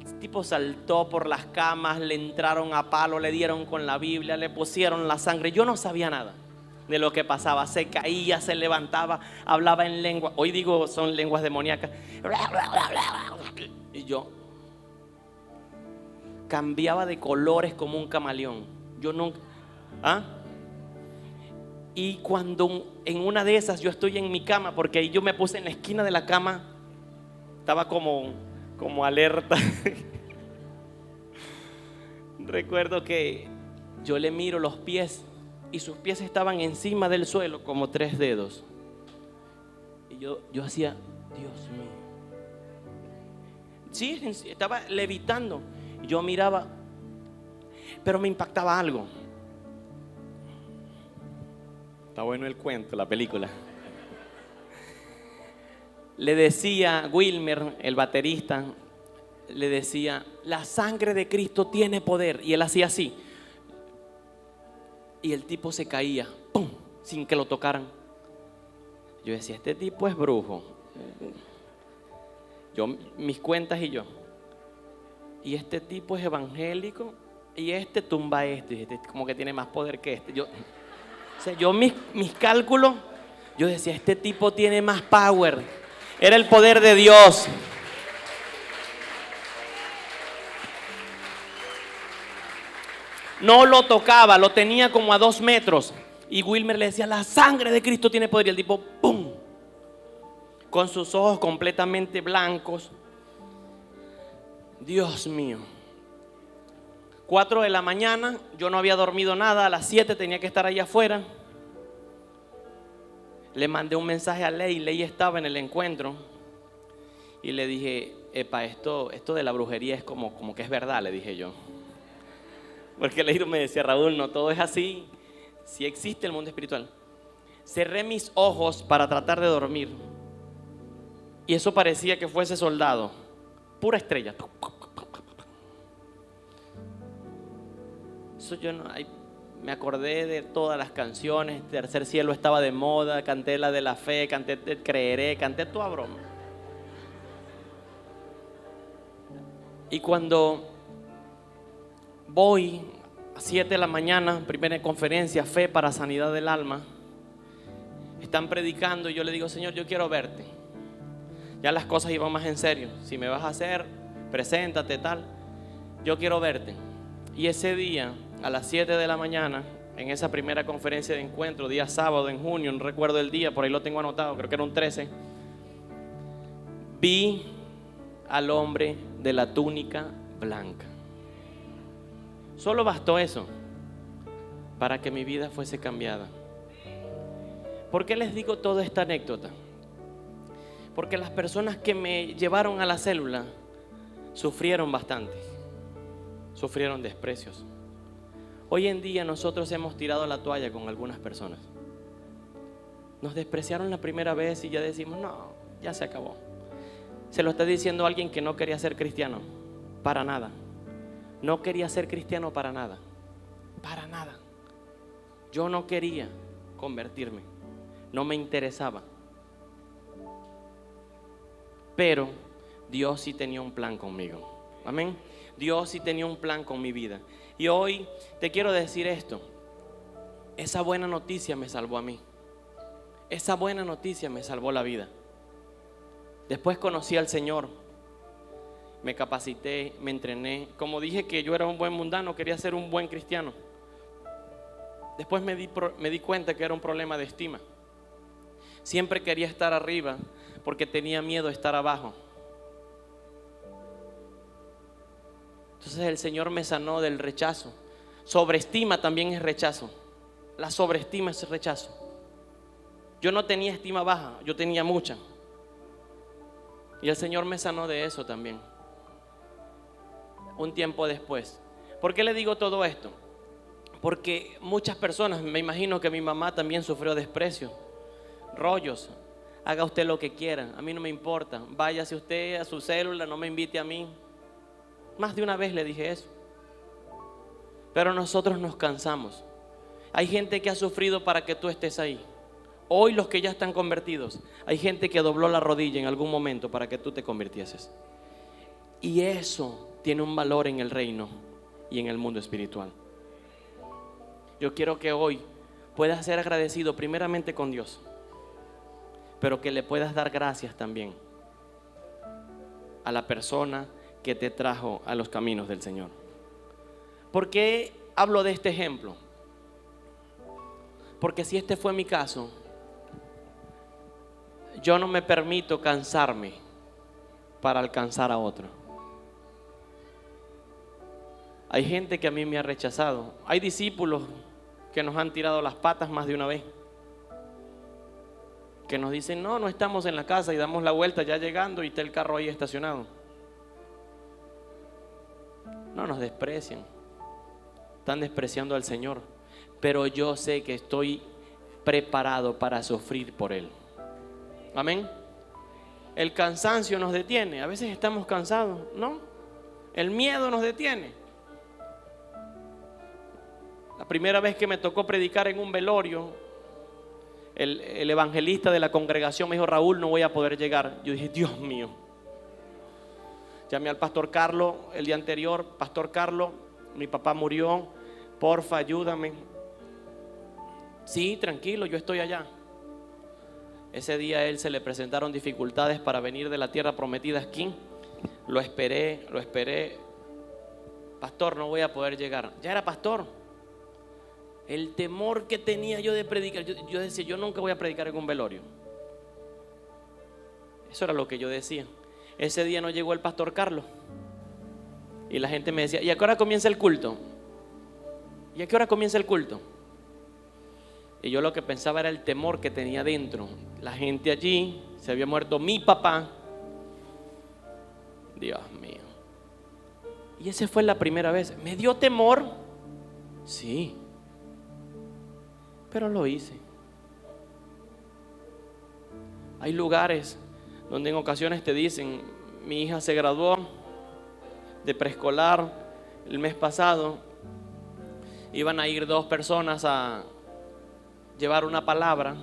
El tipo saltó por las camas, le entraron a palo, le dieron con la Biblia, le pusieron la sangre. Yo no sabía nada de lo que pasaba. Se caía, se levantaba, hablaba en lengua. Hoy digo, son lenguas demoníacas. Y yo cambiaba de colores como un camaleón. Yo nunca. Y cuando en una de esas yo estoy en mi cama, porque ahí yo me puse en la esquina de la cama, estaba como alerta. Recuerdo que yo le miro los pies y sus pies estaban encima del suelo como 3 dedos. Y yo hacía, Dios mío. Sí, estaba levitando. Yo miraba, pero me impactaba algo. Está bueno el cuento, la película. Le decía Wilmer, el baterista, le decía: la sangre de Cristo tiene poder. Y él hacía así. Y el tipo se caía, ¡pum!, sin que lo tocaran. Yo decía: este tipo es brujo. Mis cuentas y yo. Y este tipo es evangélico. Y este tumba esto. Y este como que tiene más poder que este. Yo mis cálculos Yo decía, este tipo tiene más power. Era el poder de Dios. No lo tocaba, lo tenía como a 2 metros. Y Wilmer le decía, la sangre de Cristo tiene poder. Y el tipo, ¡pum! Con sus ojos completamente blancos. Dios mío. 4 de la mañana, yo no había dormido nada. A las 7 tenía que estar allá afuera. Le mandé un mensaje a Ley. Ley estaba en el encuentro. Y le dije, epa, esto de la brujería es como que es verdad, le dije yo. Porque Leiro me decía, Raúl, no todo es así. Sí existe el mundo espiritual. Cerré mis ojos para tratar de dormir. Y eso parecía que fuese soldado. Pura estrella. Eso yo no, me acordé de todas las canciones. Tercer cielo estaba de moda. Canté la de la fe, canté Te creeré, canté toda broma. Y cuando voy a 7 de la mañana, primera conferencia, fe para sanidad del alma, están predicando y yo le digo, Señor, yo quiero verte. Ya las cosas iban más en serio. Si me vas a hacer, preséntate, tal. Yo quiero verte. Y ese día, a las 7 de la mañana, en esa primera conferencia de encuentro, día sábado en junio, no recuerdo el día, por ahí lo tengo anotado, creo que era un 13, vi al hombre de la túnica blanca. Solo bastó eso para que mi vida fuese cambiada. ¿Por qué les digo toda esta anécdota? Porque las personas que me llevaron a la célula sufrieron bastante, sufrieron desprecios. Hoy en día nosotros hemos tirado la toalla con algunas personas. Nos despreciaron la primera vez y ya decimos, no, ya se acabó. Se lo está diciendo alguien que no quería ser cristiano, para nada. No quería ser cristiano para nada, para nada. Yo no quería convertirme, no me interesaba. Pero Dios sí tenía un plan conmigo. Amén. Dios sí tenía un plan con mi vida. Y hoy te quiero decir esto. Esa buena noticia me salvó a mí. Esa buena noticia me salvó la vida. Después conocí al Señor. Me capacité, me entrené. Como dije que yo era un buen mundano, quería ser un buen cristiano. Después me di cuenta que era un problema de estima. Siempre quería estar arriba porque tenía miedo de estar abajo. Entonces el Señor me sanó del rechazo. Sobreestima también es rechazo. La sobreestima es rechazo. Yo no tenía estima baja, yo tenía mucha. Y el Señor me sanó de eso también. Un tiempo después. ¿Por qué le digo todo esto? Porque muchas personas, me imagino que mi mamá también sufrió desprecio, rollos. Haga usted lo que quiera, a mí no me importa. Váyase usted a su célula, no me invite a mí. Más de una vez le dije eso. Pero nosotros nos cansamos. Hay gente que ha sufrido para que tú estés ahí. Hoy los que ya están convertidos, hay gente que dobló la rodilla en algún momento para que tú te convirtieses. Y eso tiene un valor en el reino y en el mundo espiritual. Yo quiero que hoy puedas ser agradecido primeramente con Dios, pero que le puedas dar gracias también a la persona que te trajo a los caminos del Señor. ¿Por qué hablo de este ejemplo? Porque si este fue mi caso, yo no me permito cansarme para alcanzar a otro. Hay gente que a mí me ha rechazado. Hay discípulos que nos han tirado las patas más de una vez, que nos dicen, no estamos en la casa, y damos la vuelta ya llegando y está el carro ahí estacionado. No nos desprecian, están despreciando al Señor, pero yo sé que estoy preparado para sufrir por Él. Amén. El cansancio nos detiene. A veces estamos cansados, ¿no? El miedo nos detiene. La primera vez que me tocó predicar en un velorio, el evangelista de la congregación me dijo, Raúl, no voy a poder llegar. Yo dije, Dios mío. Llamé al pastor Carlos el día anterior, pastor Carlos, mi papá murió, porfa, ayúdame. Sí, tranquilo, yo estoy allá. Ese día a él se le presentaron dificultades para venir de la tierra prometida aquí. Lo esperé. Pastor, no voy a poder llegar. Ya era pastor. El temor que tenía yo de predicar, yo decía, yo nunca voy a predicar en un velorio. Eso era lo que yo decía. Ese día no llegó el pastor Carlos. Y la gente me decía, ¿y a qué hora comienza el culto? ¿Y a qué hora comienza el culto? Y yo lo que pensaba era el temor que tenía dentro. La gente allí, se había muerto mi papá. Dios mío. Y esa fue la primera vez. ¿Me dio temor? Sí. Pero lo hice. Hay lugares donde en ocasiones te dicen, mi hija se graduó de preescolar el mes pasado. Iban a ir 2 personas a llevar una palabra.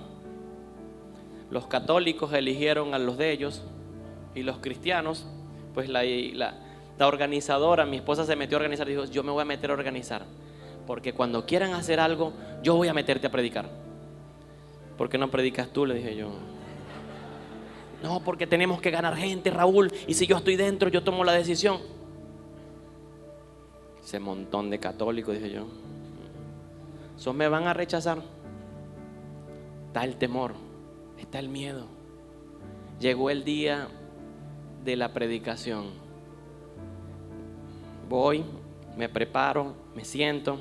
Los católicos eligieron a los de ellos y los cristianos, pues la organizadora, mi esposa se metió a organizar, dijo, yo me voy a meter a organizar, porque cuando quieran hacer algo, yo voy a meterte a predicar. ¿Por qué no predicas tú?, le dije yo. No, porque tenemos que ganar gente, Raúl, y si yo estoy dentro, yo tomo la decisión. Ese montón de católicos, dije yo, ¿eso me van a rechazar? Está el temor, está el miedo. Llegó el día de la predicación. Voy, me preparo, me siento.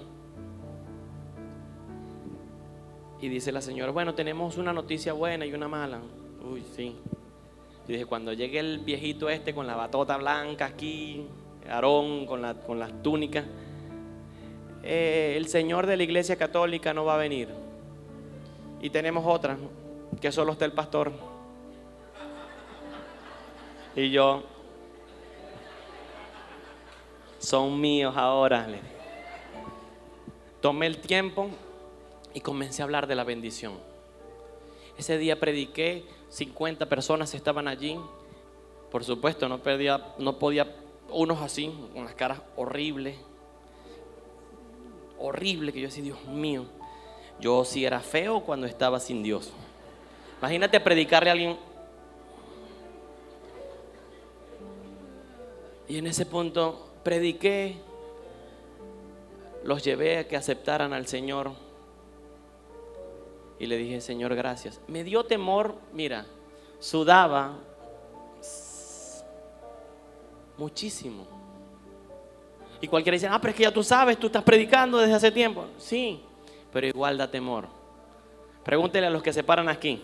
Y dice la señora, bueno, tenemos una noticia buena y una mala. Uy, sí. Yo dije, cuando llegue el viejito este con la batota blanca aquí, Aarón con las túnicas, el señor de la iglesia católica no va a venir. Y tenemos otra, que solo está el pastor. Y yo, son míos ahora. Tomé el tiempo y comencé a hablar de la bendición. Ese día prediqué, 50 personas estaban allí. Por supuesto, no podía, unos así, con las caras horribles, que yo decía, Dios mío, yo sí era feo cuando estaba sin Dios. Imagínate predicarle a alguien. Y en ese punto prediqué, los llevé a que aceptaran al Señor. Y le dije, Señor, gracias. Me dio temor, mira, sudaba muchísimo. Y cualquiera dice, pero es que ya tú sabes, tú estás predicando desde hace tiempo. Sí, pero igual da temor. Pregúntele a los que se paran aquí.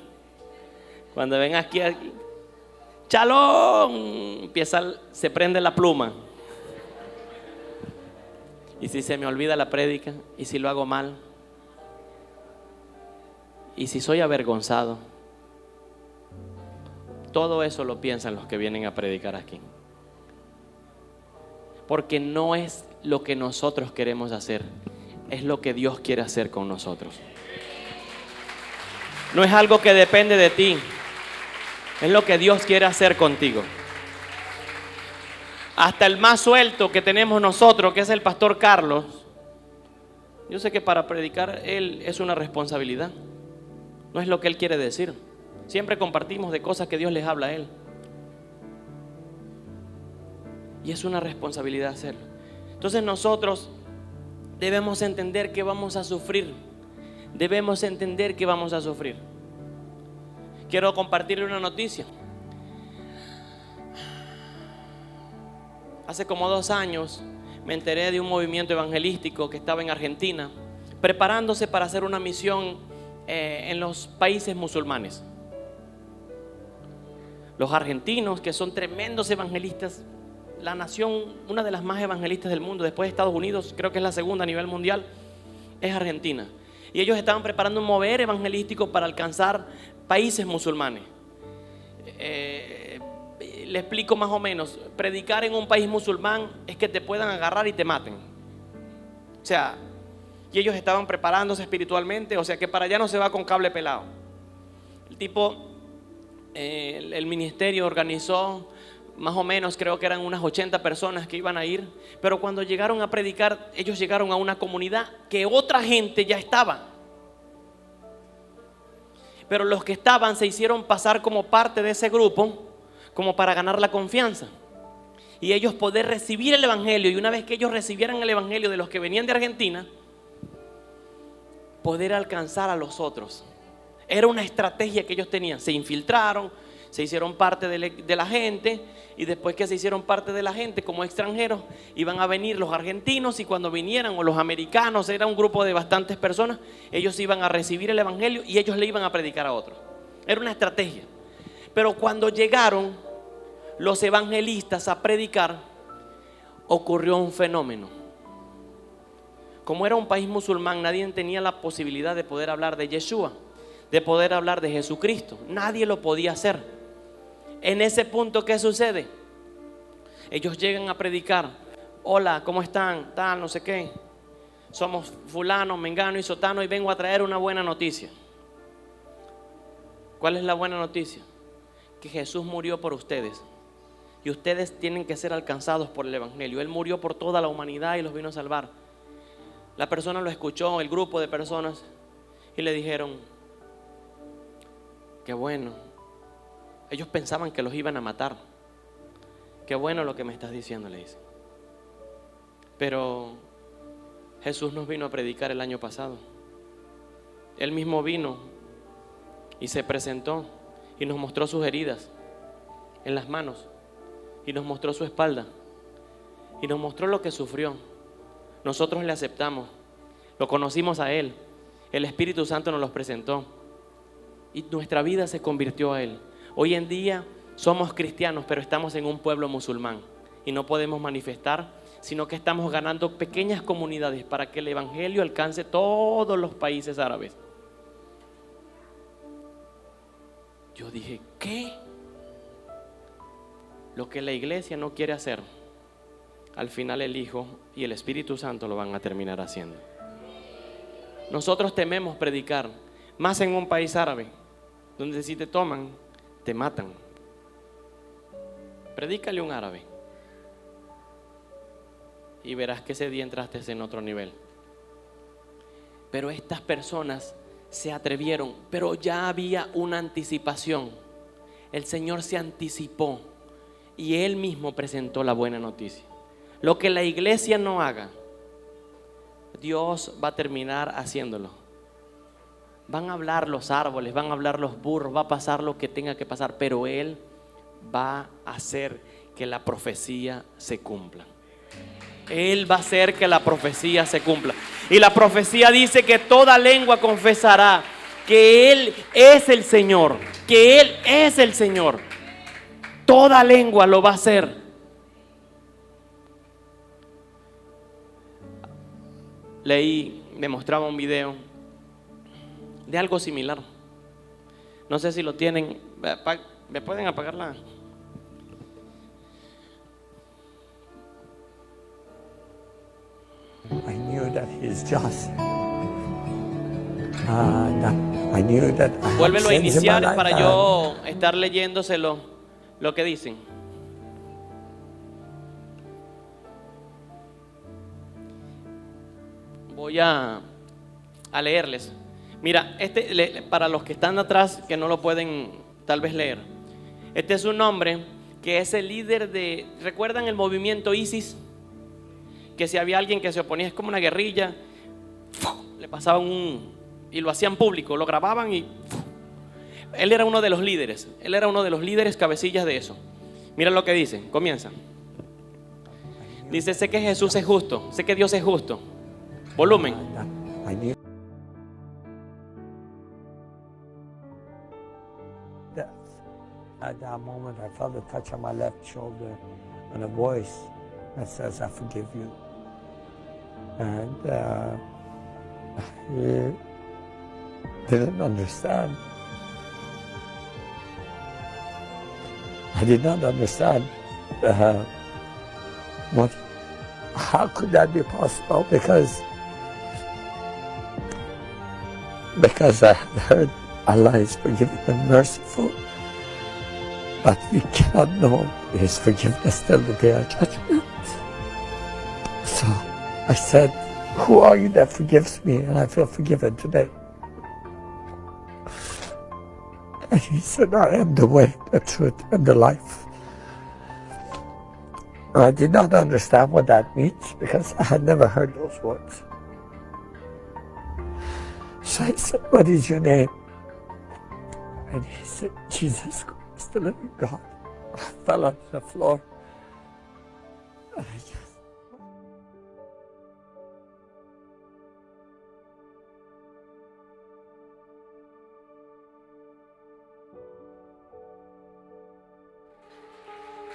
Cuando ven aquí, ¡chalón! Se prende la pluma. Y si se me olvida la prédica, y si lo hago mal, y si soy avergonzado, todo eso lo piensan los que vienen a predicar aquí. Porque no es lo que nosotros queremos hacer, es lo que Dios quiere hacer con nosotros. No es algo que depende de ti, es lo que Dios quiere hacer contigo. Hasta el más suelto que tenemos nosotros, que es el pastor Carlos, yo sé que para predicar él es una responsabilidad. No es lo que él quiere decir. Siempre compartimos de cosas que Dios les habla a él. Y es una responsabilidad hacerlo. Entonces nosotros debemos entender que vamos a sufrir. Debemos entender que vamos a sufrir. Quiero compartirle una noticia. Hace como 2 años me enteré de un movimiento evangelístico que estaba en Argentina, preparándose para hacer una misión en los países musulmanes. Los argentinos, que son tremendos evangelistas, la nación, una de las más evangelistas del mundo, después de Estados Unidos, creo que es la segunda a nivel mundial, es Argentina. Y ellos estaban preparando un mover evangelístico para alcanzar países musulmanes. Le explico más o menos. Predicar en un país musulmán es que te puedan agarrar y te maten. O sea, y ellos estaban preparándose espiritualmente, o sea que para allá no se va con cable pelado. El tipo, el ministerio organizó más o menos, creo que eran unas 80 personas que iban a ir, pero cuando llegaron a predicar, ellos llegaron a una comunidad que otra gente ya estaba. pero los que estaban se hicieron pasar como parte de ese grupo, como para ganar la confianza. Y ellos poder recibir el evangelio, y una vez que ellos recibieran el evangelio de los que venían de Argentina, poder alcanzar a los otros. Era una estrategia que ellos tenían. Se infiltraron, se hicieron parte de la gente, y después que se hicieron parte de la gente como extranjeros, iban a venir los argentinos, y cuando vinieran, o los americanos, era un grupo de bastantes personas, ellos iban a recibir el evangelio y ellos le iban a predicar a otros. Era una estrategia. Pero cuando llegaron los evangelistas a predicar, ocurrió un fenómeno. Como era un país musulmán, nadie tenía la posibilidad de poder hablar de Yeshua, de poder hablar de Jesucristo. Nadie lo podía hacer. En ese punto, ¿qué sucede? Ellos llegan a predicar: hola, ¿cómo están? Tal, no sé qué. Somos fulano, mengano y sotano, y vengo a traer una buena noticia. ¿Cuál es la buena noticia? Que Jesús murió por ustedes, y ustedes tienen que ser alcanzados por el evangelio. Él murió por toda la humanidad y los vino a salvar. La persona lo escuchó, el grupo de personas, y le dijeron: qué bueno. Ellos pensaban que los iban a matar. Qué bueno lo que me estás diciendo, le dice. Pero Jesús nos vino a predicar el año pasado. Él mismo vino y se presentó y nos mostró sus heridas en las manos, y nos mostró su espalda, y nos mostró lo que sufrió. Nosotros le aceptamos, lo conocimos a Él, el Espíritu Santo nos los presentó, y nuestra vida se convirtió a Él. Hoy en día somos cristianos, pero estamos en un pueblo musulmán y no podemos manifestar, sino que estamos ganando pequeñas comunidades para que el evangelio alcance todos los países árabes. Yo dije: ¿qué? Lo que la iglesia no quiere hacer, al final el Hijo y el Espíritu Santo lo van a terminar haciendo. Nosotros tememos predicar, más en un país árabe, donde si te toman, te matan. Predícale a un árabe y verás que ese día entraste en otro nivel. Pero estas personas se atrevieron, pero ya había una anticipación. El Señor se anticipó y Él mismo presentó la buena noticia. Lo que la iglesia no haga, Dios va a terminar haciéndolo. Van a hablar los árboles, van a hablar los burros, va a pasar lo que tenga que pasar, pero Él va a hacer que la profecía se cumpla. Él va a hacer que la profecía se cumpla. Y la profecía dice que toda lengua confesará que Él es el Señor, que Él es el Señor. Toda lengua lo va a hacer. Leí, me mostraba un video de algo similar. No sé si lo tienen. ¿Me pueden apagarla? I knew that He's just. I knew that I had Vuélvelo a sins in my iniciar life, para yo estar leyéndoselo lo que dicen. Voy a leerles. Mira, para los que están atrás que no lo pueden tal vez leer, este es un hombre que es el líder de, ¿recuerdan el movimiento ISIS? Que si había alguien que se oponía, es como una guerrilla, le pasaban y lo hacían público, lo grababan y él era uno de los líderes. Él era uno de los líderes cabecillas de eso. Mira lo que dice, comienza. Dice: sé que Jesús es justo, sé que Dios es justo. Volumen. I knew that at that moment I felt a touch on my left shoulder and a voice that says, I forgive you. And I didn't understand. I did not understand how could that be possible, because I had heard Allah is forgiving and merciful, but we cannot know His forgiveness till the day of judgment. So I said, who are you that forgives me? And I feel forgiven today. he said, I am the way, the truth, and the life. I did not understand what that means because I had never heard those words. So I said, what is your name? And he said, Jesus Christ, the living God. I fell on the floor. And I just...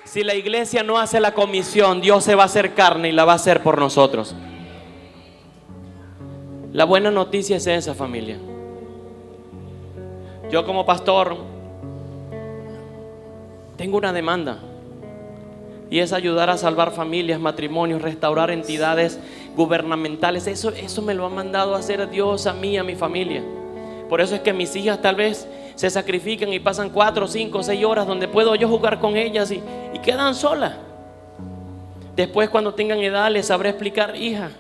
Si la iglesia no hace la comisión, Dios se va a hacer carne y la va a hacer por nosotros. La buena noticia es esa, familia. Yo como pastor tengo una demanda y es ayudar a salvar familias, matrimonios, restaurar entidades gubernamentales. Eso me lo ha mandado a hacer Dios a mí, a mi familia. Por eso es que mis hijas tal vez se sacrifican y pasan 4, 5, 6 horas donde puedo yo jugar con ellas y quedan solas. Después, cuando tengan edad, les sabré explicar: hija,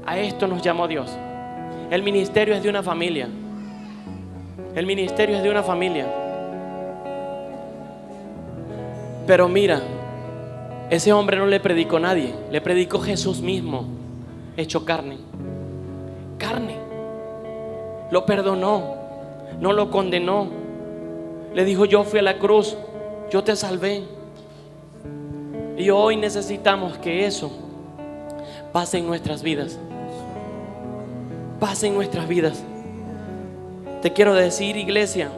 a esto nos llamó Dios. El ministerio es de una familia. El ministerio es de una familia. Pero mira, ese hombre no le predicó a nadie, le predicó Jesús mismo, hecho carne. Carne. Lo perdonó, no lo condenó. Le dijo: yo fui a la cruz, yo te salvé. Y hoy necesitamos que eso pase en nuestras vidas. Pase en nuestras vidas. Te quiero decir, iglesia,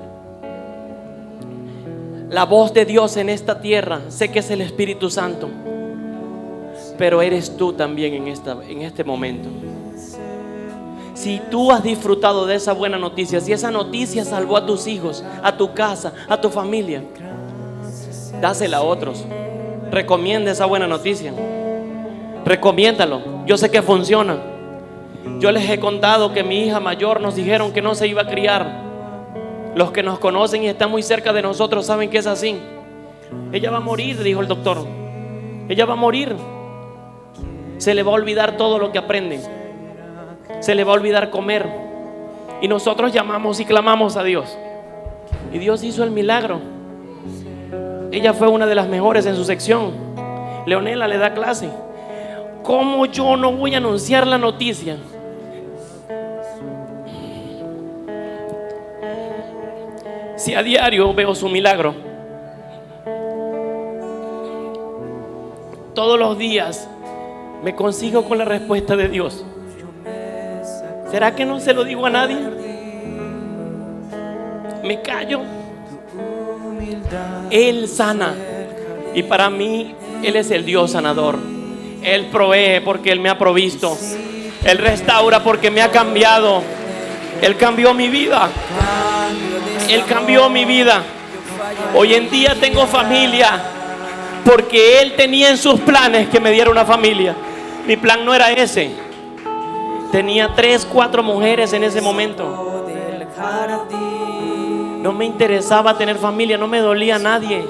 la voz de Dios en esta tierra, sé que es el Espíritu Santo, pero eres tú también en este momento. Si tú has disfrutado de esa buena noticia, si esa noticia salvó a tus hijos, a tu casa, a tu familia, dásela a otros. Recomienda esa buena noticia. Recomiéndalo. Yo sé que funciona. Yo les he contado que mi hija mayor nos dijeron que no se iba a criar. Los que nos conocen y están muy cerca de nosotros saben que es así. Ella va a morir, dijo el doctor. Ella va a morir. Se le va a olvidar todo lo que aprende. Se le va a olvidar comer. Y nosotros llamamos y clamamos a Dios. Y Dios hizo el milagro. Ella fue una de las mejores en su sección. Leonela le da clase. ¿Cómo yo no voy a anunciar la noticia? Si a diario veo su milagro, todos los días me consigo con la respuesta de Dios. ¿Será que no se lo digo a nadie? Me callo. Él sana. Y para mí, Él es el Dios sanador. Él provee porque Él me ha provisto. Él restaura porque me ha cambiado. Él cambió mi vida. Él cambió mi vida. Hoy en día tengo familia porque Él tenía en sus planes que me diera una familia. Mi plan no era ese. Tenía 3, 4 mujeres en ese momento. No me interesaba tener familia. No me dolía a nadie.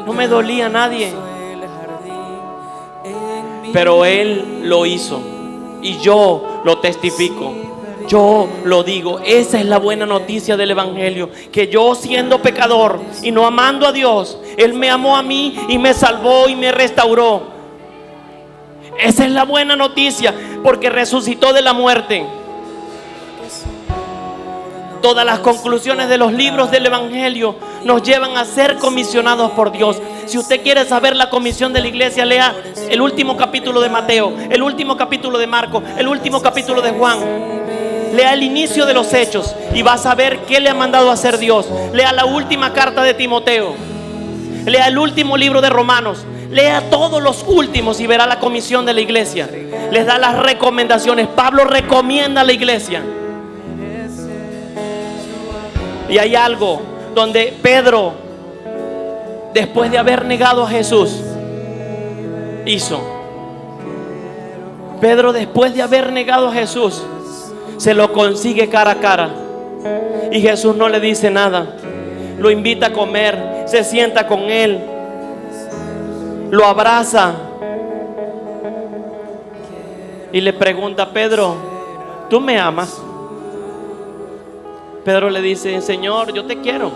No me dolía a nadie. Pero Él lo hizo. Y yo lo testifico. Yo lo digo. Esa es la buena noticia del Evangelio. Que yo, siendo pecador y no amando a Dios, Él me amó a mí y me salvó y me restauró. Esa es la buena noticia, porque resucitó de la muerte. Todas las conclusiones de los libros del Evangelio nos llevan a ser comisionados por Dios. Si usted quiere saber la comisión de la iglesia, lea el último capítulo de Mateo, el último capítulo de Marcos, el último capítulo de Juan. Lea el inicio de los Hechos y va a saber qué le ha mandado a hacer Dios. Lea la última carta de Timoteo. Lea el último libro de Romanos. Lea todos los últimos y verá la comisión de la iglesia. Les da las recomendaciones. Pablo recomienda a la iglesia. Y hay algo donde Pedro, después de haber negado a Jesús, hizo. Pedro, después de haber negado a Jesús, se lo consigue cara a cara. Y Jesús no le dice nada. Lo invita a comer, se sienta con él, lo abraza y le pregunta: Pedro, ¿tú me amas? Pedro le dice: Señor, yo te quiero.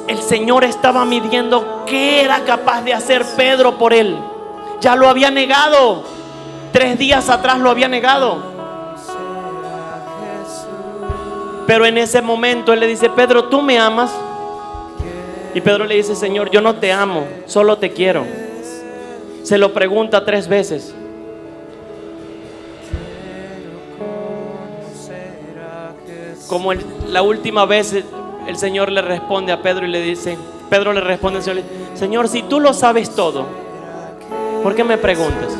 El Señor estaba midiendo qué era capaz de hacer Pedro por él. Ya lo había negado. 3 días atrás lo había negado. Pero en ese momento él le dice: Pedro, ¿tú me amas? Y Pedro le dice: Señor, yo no te amo, solo te quiero. Se lo pregunta 3 veces. Como la última vez el Señor le responde a Pedro y le dice, Pedro le responde al Señor: Señor, si tú lo sabes todo, ¿por qué me preguntas?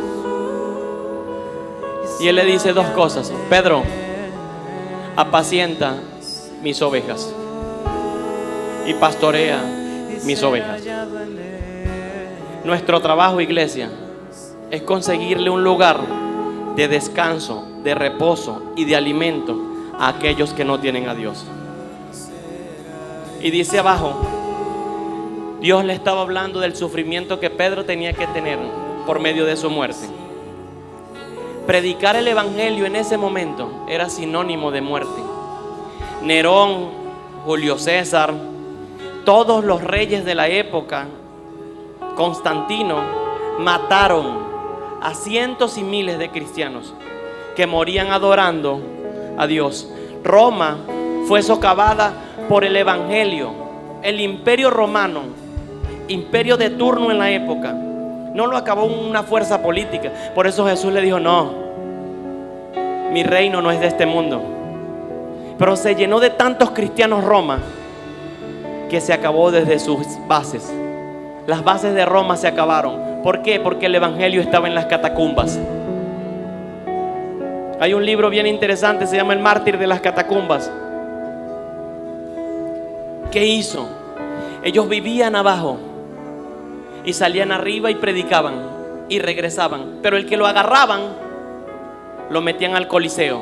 Y él le dice 2 cosas. Pedro, apacienta mis ovejas y pastorea mis ovejas. Nuestro trabajo, iglesia, es conseguirle un lugar de descanso, de reposo y de alimento a aquellos que no tienen a Dios. Y dice abajo, Dios le estaba hablando del sufrimiento que Pedro tenía que tener por medio de su muerte. Predicar el evangelio en ese momento era sinónimo de muerte. Nerón, Julio César, todos los reyes de la época, Constantino, mataron a cientos y miles de cristianos que morían adorando a Dios. Roma fue socavada por el evangelio. El imperio romano, imperio de turno en la época, no lo acabó una fuerza política. Por eso Jesús le dijo: no, mi reino no es de este mundo. Pero se llenó de tantos cristianos Roma que se acabó desde sus bases. Las bases de Roma se acabaron. ¿Por qué? Porque el evangelio estaba en las catacumbas. Hay un libro bien interesante, se llama El mártir de las catacumbas. ¿Qué hizo? Ellos vivían abajo y salían arriba y predicaban y regresaban. Pero el que lo agarraban, lo metían al coliseo,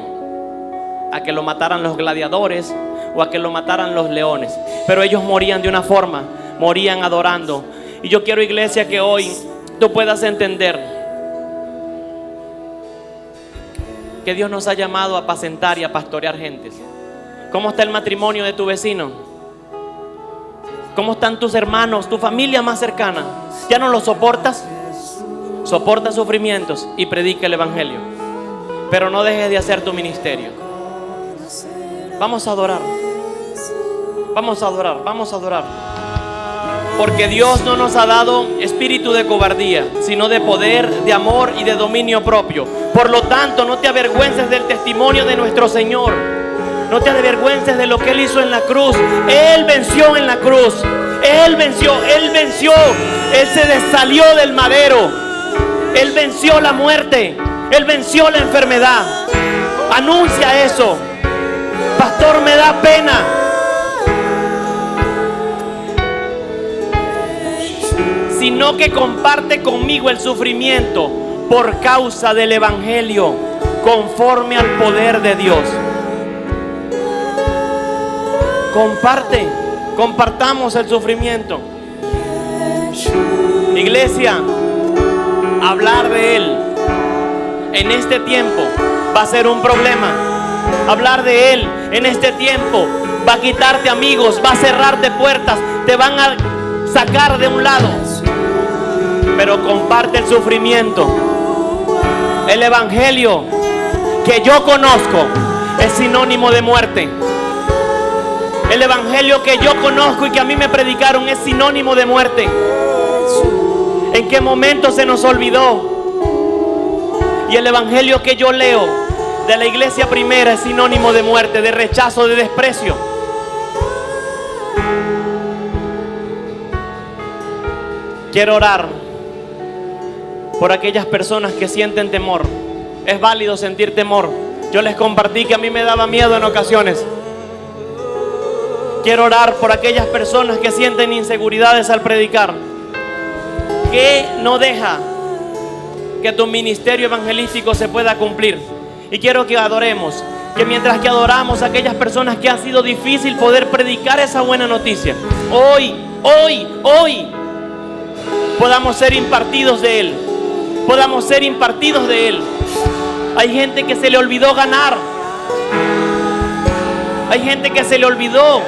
a que lo mataran los gladiadores o a que lo mataran los leones. Pero ellos morían de una forma, morían adorando. Y yo quiero, iglesia, que hoy tú puedas entender que Dios nos ha llamado a apacentar y a pastorear gentes. ¿Cómo está el matrimonio de tu vecino? ¿Cómo están tus hermanos, tu familia más cercana? ¿Ya no lo soportas? Soporta sufrimientos y predica el evangelio. Pero no dejes de hacer tu ministerio. Vamos a adorar. Vamos a adorar, vamos a adorar. Porque Dios no nos ha dado espíritu de cobardía, sino de poder, de amor y de dominio propio. Por lo tanto, no te avergüences del testimonio de nuestro Señor. No te avergüences de lo que Él hizo en la cruz. Él venció en la cruz. Él venció, Él venció. Él se salió del madero. Él venció la muerte. Él venció la enfermedad. Anuncia eso. Pastor, me da pena. Sino que comparte conmigo el sufrimiento por causa del evangelio, conforme al poder de Dios. Compartamos el sufrimiento. Iglesia, hablar de Él en este tiempo va a ser un problema. Hablar de Él en este tiempo va a quitarte amigos, va a cerrarte puertas, te van a sacar de un lado. Pero comparte el sufrimiento. El evangelio que yo conozco es sinónimo de muerte. El evangelio que yo conozco y que a mí me predicaron es sinónimo de muerte. ¿En qué momento se nos olvidó? Y el evangelio que yo leo de la iglesia primera es sinónimo de muerte, de rechazo, de desprecio. Quiero orar por aquellas personas que sienten temor. Es válido sentir temor. Yo les compartí que a mí me daba miedo en ocasiones. Quiero orar por aquellas personas que sienten inseguridades al predicar. ¿Qué no deja que tu ministerio evangelístico se pueda cumplir? Y quiero que adoremos, que mientras que adoramos a aquellas personas que ha sido difícil poder predicar esa buena noticia, hoy podamos ser impartidos de Él. Podamos ser impartidos de Él. Hay gente que se le olvidó ganar. Hay gente que se le olvidó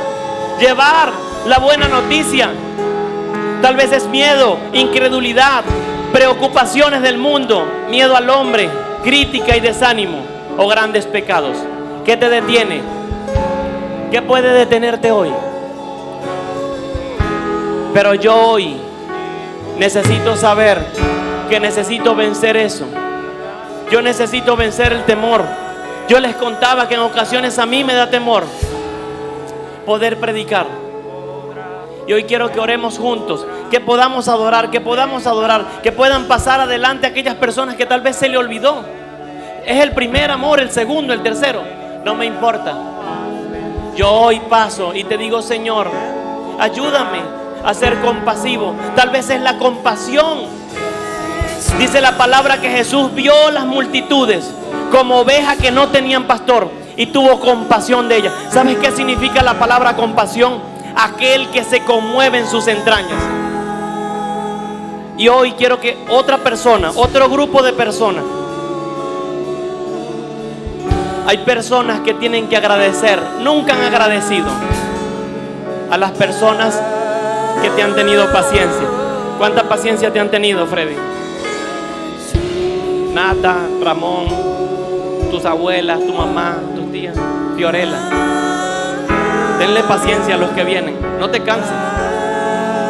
llevar la buena noticia. Tal vez es miedo, incredulidad, preocupaciones del mundo, miedo al hombre, crítica y desánimo o grandes pecados. ¿Qué te detiene? ¿Qué puede detenerte hoy? Pero yo hoy necesito saber que necesito vencer eso. Yo necesito vencer el temor. Yo les contaba que en ocasiones a mí me da temor poder predicar. Y hoy quiero que oremos juntos, que podamos adorar, que puedan pasar adelante aquellas personas que tal vez se le olvidó. Es el primer amor, el segundo, el tercero, no me importa. Yo hoy paso y te digo, Señor, ayúdame a ser compasivo. Tal vez es la compasión. Dice la palabra que Jesús vio las multitudes como ovejas que no tenían pastor y tuvo compasión de ellas. ¿Sabes qué significa la palabra compasión? Aquel que se conmueve en sus entrañas. Y hoy quiero que otra persona, otro grupo de personas, hay personas que tienen que agradecer, nunca han agradecido a las personas que te han tenido paciencia. ¿Cuánta paciencia te han tenido, Freddy? Nata, Ramón, tus abuelas, tu mamá, tus tías, Fiorella. Denle paciencia a los que vienen, no te canses.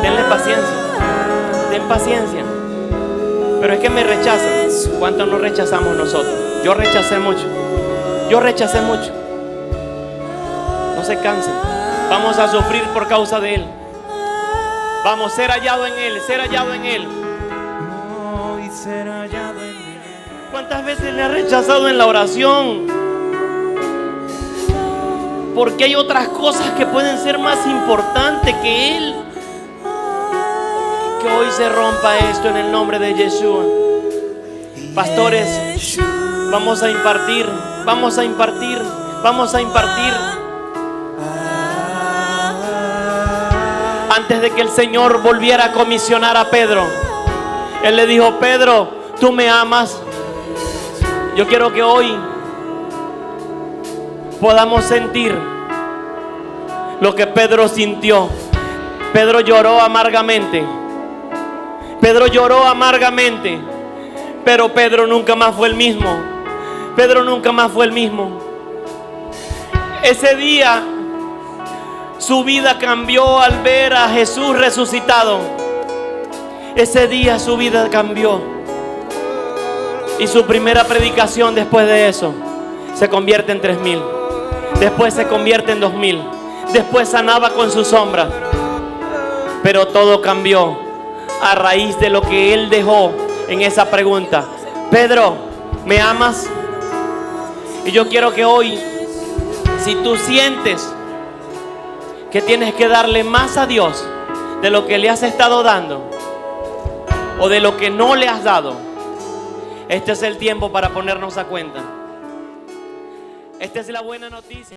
Denle paciencia, ten paciencia. Pero es que me rechazan. ¿Cuánto nos rechazamos nosotros? Yo rechacé mucho. No se cansen. Vamos a sufrir por causa de Él. Vamos a ser hallados en Él. ¿Cuántas veces le ha rechazado en la oración? Porque hay otras cosas que pueden ser más importantes que Él. Que hoy se rompa esto en el nombre de Yeshua. Pastores, vamos a impartir. Antes de que el Señor volviera a comisionar a Pedro, Él le dijo: Pedro, ¿tú me amas? Yo quiero que hoy podamos sentir lo que Pedro sintió. Pedro lloró amargamente. Pero Pedro nunca más fue el mismo. Ese día su vida cambió al ver a Jesús resucitado. Ese día su vida cambió. Y su primera predicación después de eso se convierte en 3,000. Después se convierte en 2,000. Después sanaba con su sombra. Pero todo cambió a raíz de lo que él dejó en esa pregunta: Pedro, ¿me amas? Y yo quiero que hoy, si tú sientes que tienes que darle más a Dios de lo que le has estado dando o de lo que no le has dado, este es el tiempo para ponernos a cuenta. Esta es la buena noticia.